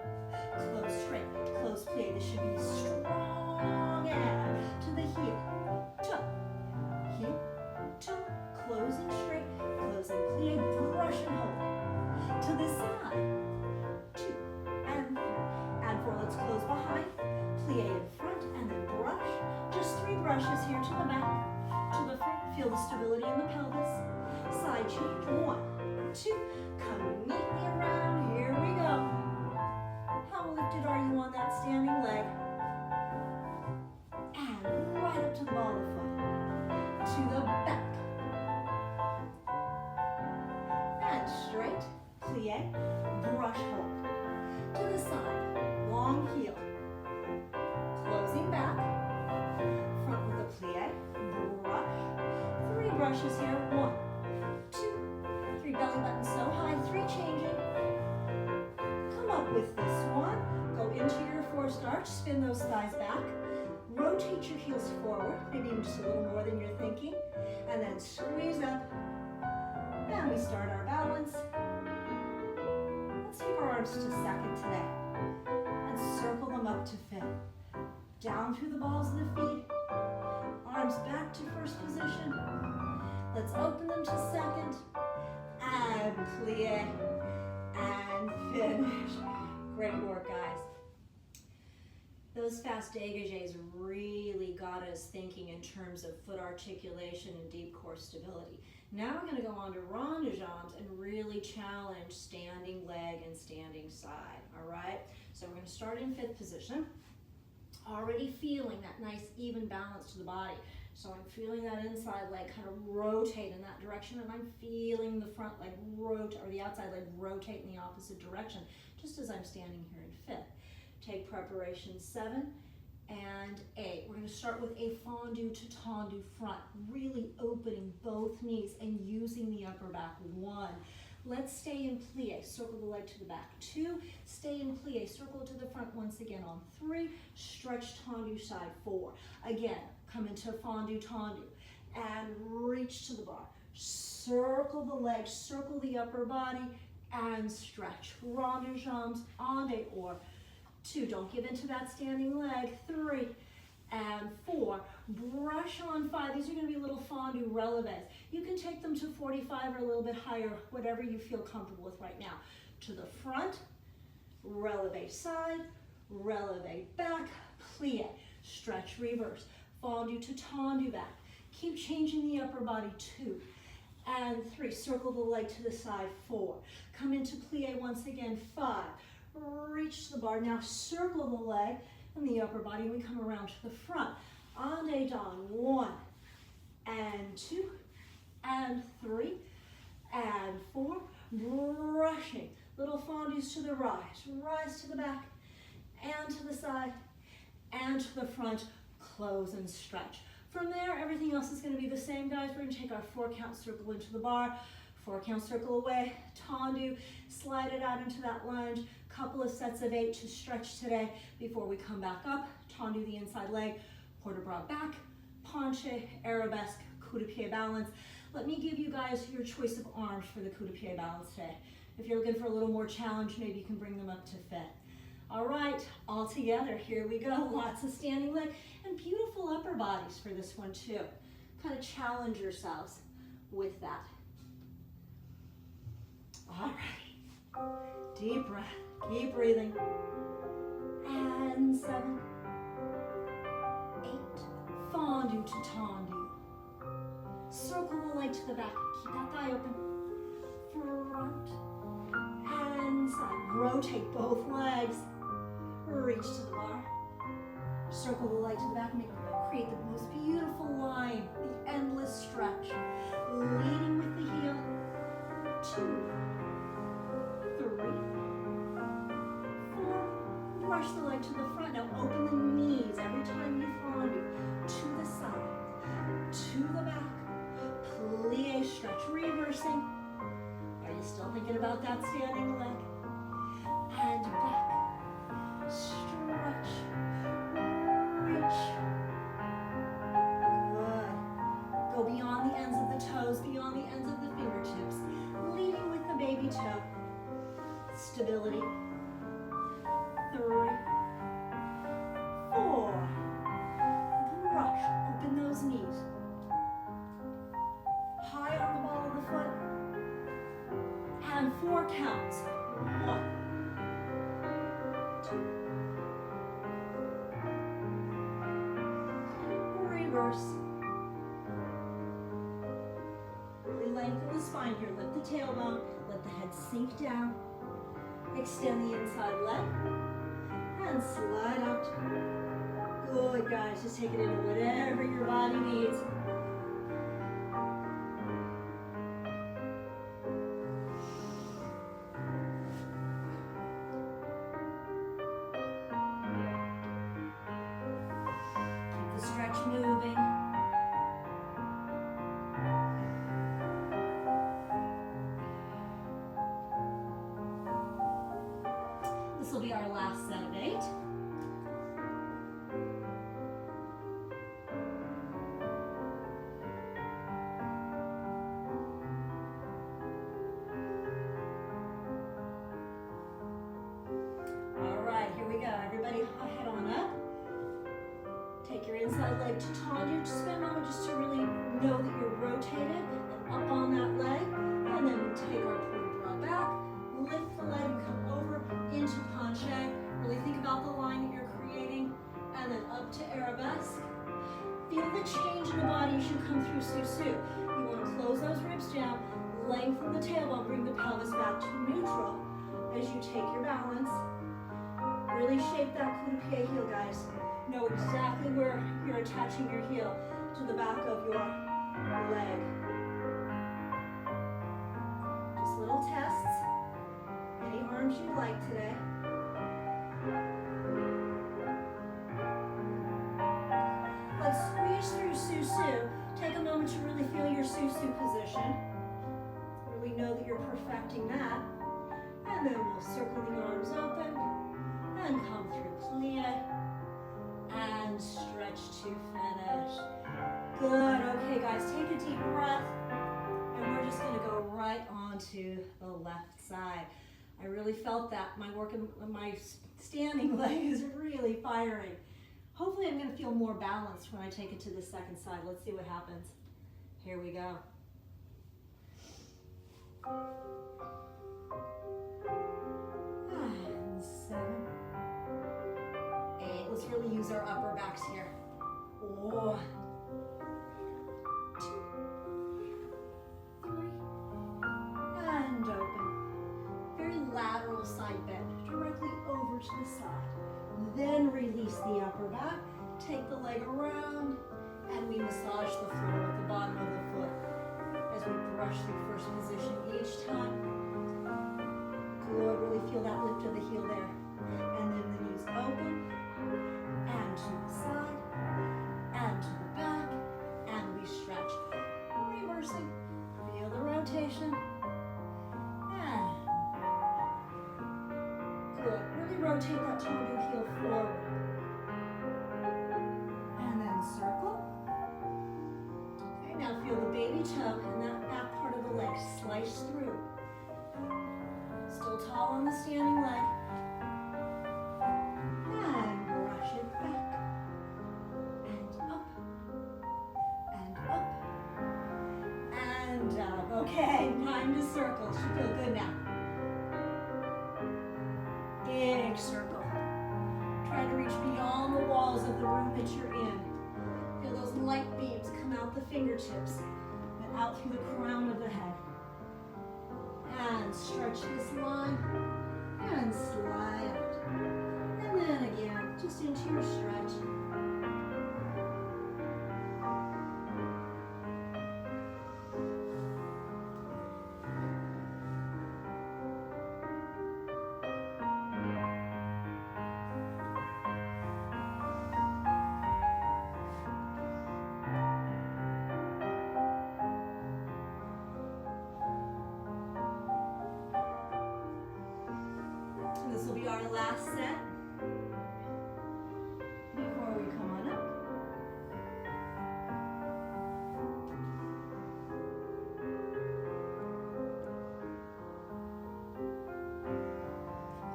Close straight, close plie. This should be strong and to the heel, toe, closing straight, closing plie, brush and hold. To the side, 2 and 3 and 4. Let's close behind, plie in front, and then brush. Just 3 brushes here to the back, to the front. Feel the stability in the pelvis. Side change, 1, 2. Come meet me around. Here we go. How lifted are you on that standing leg? And right up to the ball of the foot. To the back. And straight, plie, brush hold. To the side, long heel. Closing back. Front with a plie, brush. 3 brushes here, 1, 2, 3, belly button so high, 3 changing. Come up with this one. Go into your forced arch, spin those thighs back. Rotate your heels forward, maybe even just a little more than you're thinking. And then squeeze up. And we start our balance. Let's keep our arms to second today. And circle them up to fit. Down through the balls of the feet. Arms back to first position. Let's open them to second. And plie. And finish. Great work, guys. Those fast dégagés really got us thinking in terms of foot articulation and deep core stability. Now we're going to go on to rond de jambes and really challenge standing leg and standing side, all right? So we're going to start in 5th position. Already feeling that nice even balance to the body. So I'm feeling that inside leg kind of rotate in that direction, and I'm feeling the front leg rotate, or the outside leg rotate in the opposite direction, just as I'm standing here in 5th. Take preparation 7, and 8. We're going to start with a fondue to tendu front, really opening both knees and using the upper back. 1. Let's stay in plie, circle the leg to the back. 2, stay in plie, circle to the front once again on 3, stretch tendu side. 4. Again, come into fondue tendu and reach to the bar. Circle the legs, circle the upper body and stretch. Rond de jambes, en dehors. 2, don't give into that standing leg. 3 and 4. Brush on 5. These are going to be little fondue releves. You can take them to 45 or a little bit higher, whatever you feel comfortable with right now. To the front, releve side, releve back, plie, stretch reverse, fondue to tendu back. Keep changing the upper body. 2 and 3. Circle the leg to the side. 4. Come into plie once again. 5. Reach the bar. Now circle the leg and the upper body. We come around to the front. En dedans. 1 and 2 and 3 and 4. Brushing. Little fondues to the rise. Rise to the back and to the side and to the front. Close and stretch. From there, everything else is going to be the same, guys. We're going to take our 4-count circle into the bar, 4-count circle away, tendu, slide it out into that lunge, couple of sets of 8 to stretch today before we come back up, tendu the inside leg, port de bras back, penché, arabesque, coup de pied balance. Let me give you guys your choice of arms for the coup de pied balance today. If you're looking for a little more challenge, maybe you can bring them up to fit. All right, all together, here we go. Lots of standing leg and beautiful upper bodies for this one too. Kind of challenge yourselves with that. All right, deep breath, keep breathing. And 7, 8, fondue to tendu. Circle the leg to the back, keep that thigh open. Front and side, rotate both legs. Reach to the bar. Circle the leg to the back. Create the most beautiful line. The endless stretch. Leading with the heel. 2, 3, 4. Brush the leg to the front. Now open the knees every time you fondue. To the side. To the back. Plie, stretch, reversing. Are you still thinking about that standing leg? And back. Stretch, reach. Good. Go beyond the ends of the toes, beyond the ends of the fingertips. Leading with the baby toe. Stability. 3, 4. Brush, open those knees. High on the ball of the foot. And 4 counts. 1, 2. Reverse. Really lengthen the spine here. Lift the tailbone. Let the head sink down. Extend the inside leg. And slide out. Good, guys. Just take it into whatever your body needs. Moving. This will be our last set of 8. All right, here we go. Everybody head on up. Take your inside leg to tendu. Just spend a moment just to really know that you're rotated and up on that leg. And then we take our port de bras back, lift the leg and come over into penché. Really think about the line that you're creating. And then up to arabesque. Feel the change in the body as you come through susu. You want to close those ribs down, lengthen the tailbone, bring the pelvis back to neutral as you take your balance. Really shape that coup de pied heel, guys. Know exactly where you're attaching your heel to the back of your leg. Just little tests. Any arms you'd like today. two. Take a moment to really feel your susu position. Really know that you're perfecting that. And then we'll circle the arms open and come through plie and stretch to finish. Good. Okay, guys, take a deep breath. And we're just gonna go right onto the left side. I really felt that. My standing leg is really firing. Hopefully I'm gonna feel more balanced when I take it to the second side. Let's see what happens. Here we go. And 7, 8. Let's really use our upper backs here. 1, 2, 3, and open. Very lateral side bend, directly over to the side. Then release the upper back, take the leg around, and we massage the floor with the bottom of the foot as we brush through first position each time. Good, really feel that lift of the heel there. And then the knees open, and to the side, and to the back, and we stretch. Reversing, feel the rotation. And good, really rotate that toe to heel forward. And then circle. Okay, now feel the baby toe and that back part of the leg slice through. Still tall on the standing leg. And brush it back. And up. And up. And up. Okay, time to circle. Should feel good now. Big circle. Try to reach beyond the walls of the room that you're in. Feel those light beams come out the fingertips and out through the crown of the head. And stretch this line and slide out. And then again, just into your stretch. This will be our last set before we come on up.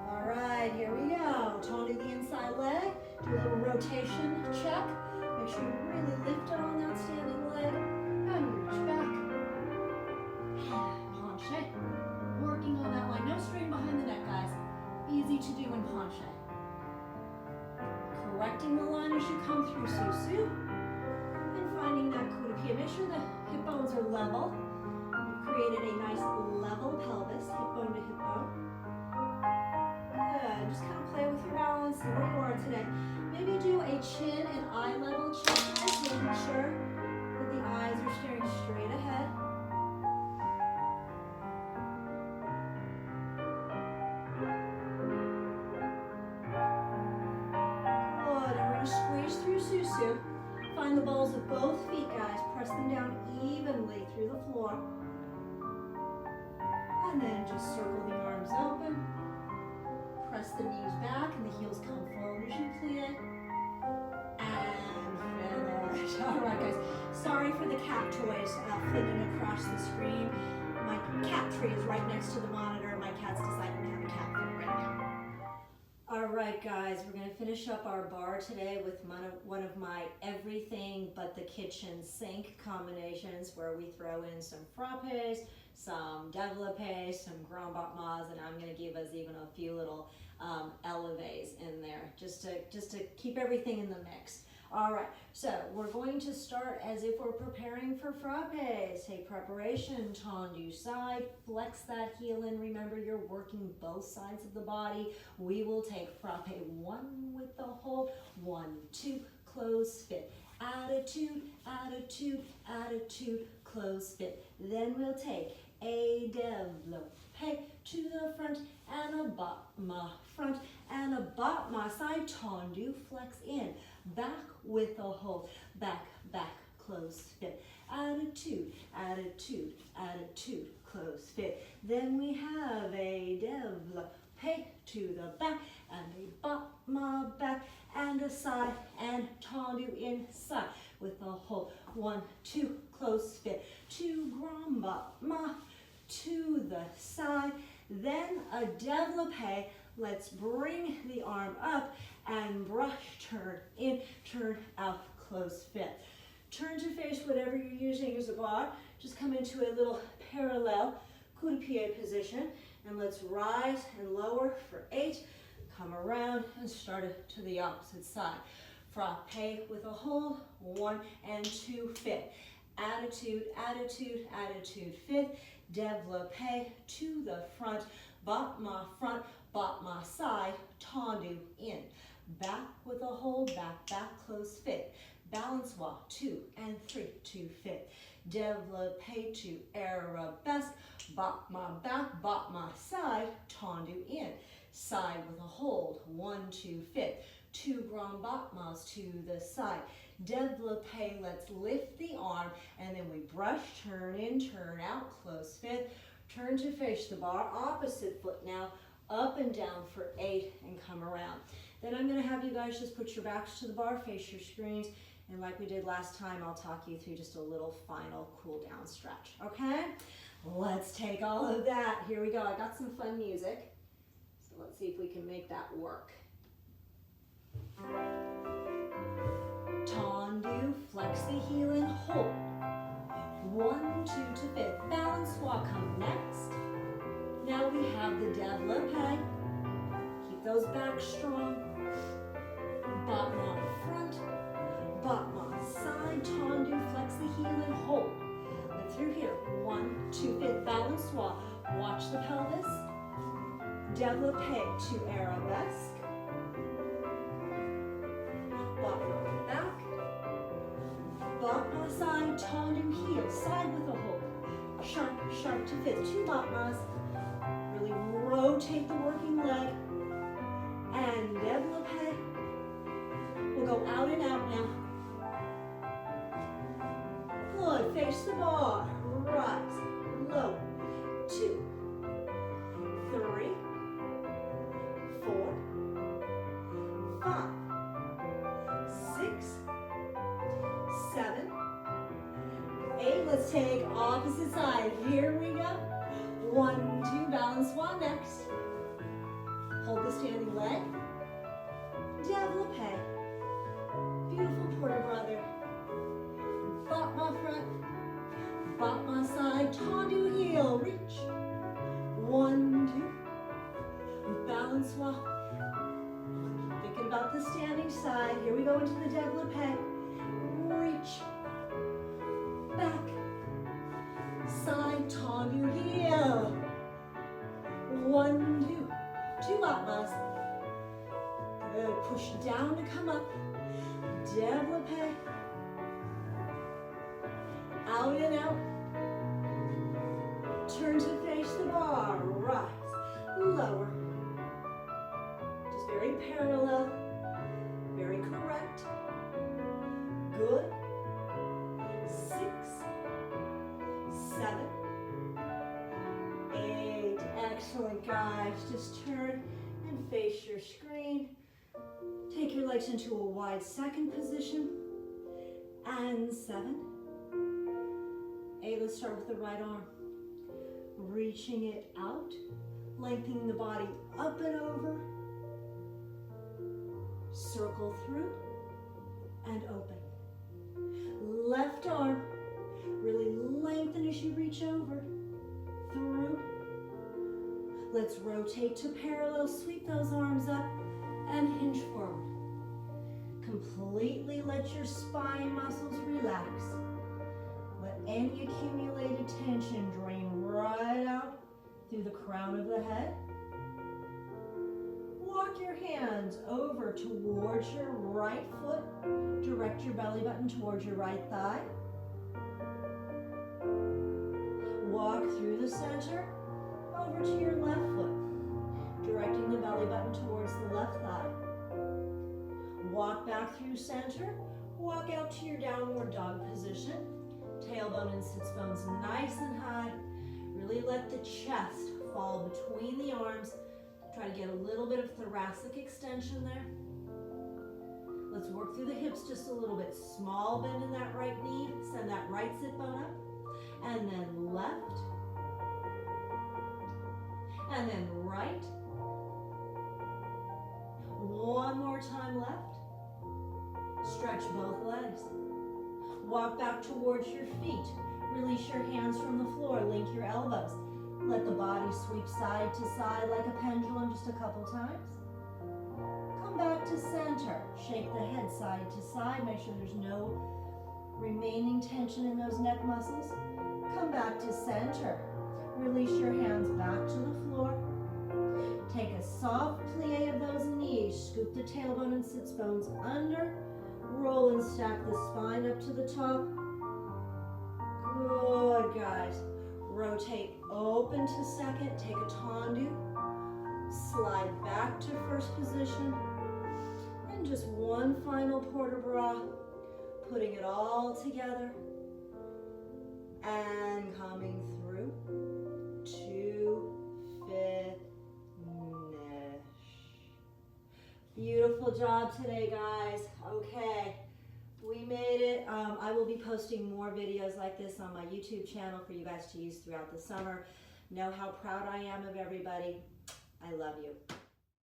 All right, here we go. Toe to the inside leg. Do a little rotation check. Make sure you really lift it on that standing leg and reach back. Penché. Working on that line. No strain behind the neck, guys. Easy to do in penché. Correcting the line as you come through susu. And finding that coup de pied. Make sure the hip bones are level. You've created a nice level pelvis, hip bone to hip bone. Good. Just kind of play with your balance, see where you are today. Maybe do a chin and eye level check, making sure that the eyes are staring straight ahead. Squeeze through susu. Find the balls of both feet, guys. Press them down evenly through the floor. And then just circle the arms open. Press the knees back and the heels come forward as you plie. And finish. All right, guys. Sorry for the cat toys flitting across the screen. My cat tree is right next to the monitor. My cat's deciding to have a cat fit right now. All right, guys, we're going to finish up our bar today with one of my everything but the kitchen sink combinations, where we throw in some frappes, some développés, some grand battements, and I'm going to give us even a few little elevés in there just to keep everything in the mix. All right, so we're going to start as if we're preparing for frappes. Take preparation, tendu side, flex that heel in. Remember, you're working both sides of the body. We will take frappe 1 with the hold, 1, 2, close, fit. Attitude, attitude, attitude, close, fit. Then we'll take a développé to the front and a battement front and a battement side, tendu, flex in. Back with a hold, back, back, close fit. Attitude, attitude, attitude, close fit. Then we have a développé to the back and a battement back and a side and tendu inside with a hold. 1, 2, close fit. 2, grand battement to the side. Then a développé. Let's bring the arm up and brush, turn in, turn out, close fit. Turn to face whatever you're using as a bar. Just come into a little parallel coup-de-pied position. And let's rise and lower for 8. Come around and start it to the opposite side. Frappe with a hold. 1 and 2, fit. Attitude, attitude, attitude, fit. Développé to the front. Battement front, battement side, tendu in. Back with a hold, back, back, close fit. Balance walk, 2 and 3, 2, fit. Développé to arabesque, battement back, battement side, tendu in. Side with a hold, 1, 2, fit. 2 grand battements to the side. Développé, let's lift the arm, and then we brush, turn in, turn out, close fit. Turn to face the bar, opposite foot now, up and down for 8 and come around. Then I'm gonna have you guys just put your backs to the bar, face your screens, and like we did last time, I'll talk you through just a little final cool down stretch, okay? Let's take all of that. Here we go, I got some fun music. So let's see if we can make that work. Tendu, flex the heel and hold. 1, 2 to fit. Balance walk come next. Now we have the développé. Keep those backs strong. Battement front, battement side, tendu, flex the heel and hold. Lift through here. 1, 2, fit. Balance walk. Watch the pelvis. Développé to arabesque. Battement back. Battement side, tendu heel, side with a hold. Sharp, sharp to fit. 2 battements. Really rotate the working leg. And développé. We'll go out and out now. Good, face the bar. Rise, low. 2, 3, 4, 5, 6, 7, 8. Let's take opposite side. Here we go. 1, 2, balance one next. Hold the standing leg. Développé. Beautiful porter brother. Battement front. Battement side. Tendu heel. Reach. 1, 2. Balance walk. Thinking about the standing side. Here we go into the développé. Reach. Back. Side. Tendu heel. 1, 2. 2 battements. Good. Push down to come up. Développé. Out and out. Turn to face the bar. Rise. Lower. Just very parallel. Very correct. Good. 6, 7, 8. Excellent, guys. Just turn and face your screen. Take your legs into a wide second position. And 7. 8, let's start with the right arm. Reaching it out, lengthening the body up and over. Circle through and open. Left arm, really lengthen as you reach over. Through. Let's rotate to parallel, sweep those arms up and hinge forward. Completely let your spine muscles relax. Let any accumulated tension drain right out through the crown of the head. Walk your hands over towards your right foot. Direct your belly button towards your right thigh. Walk through the center over to your left foot. Directing the belly button towards the left thigh. Walk back through center. Walk out to your downward dog position. Tailbone and sits bones nice and high. Really let the chest fall between the arms. Try to get a little bit of thoracic extension there. Let's work through the hips just a little bit. Small bend in that right knee. Send that right sit bone up. And then left. And then right. One more time left. Stretch both legs. Walk back towards your feet. Release your hands from the floor. Link your elbows. Let the body sweep side to side like a pendulum just a couple times. Come back to center. Shake the head side to side. Make sure there's no remaining tension in those neck muscles. Come back to center. Release your hands back to the floor. Take a soft plie of those knees. Scoop the tailbone and sits bones under. Roll and stack the spine up to the top. Good, guys. Rotate open to second. Take a tendu. Slide back to first position. And just one final port de bras. Putting it all together. And coming through to finish. Beautiful job today, guys. Okay, we made it. I will be posting more videos like this on my YouTube channel for you guys to use throughout the summer. Know how proud I am of everybody. I love you.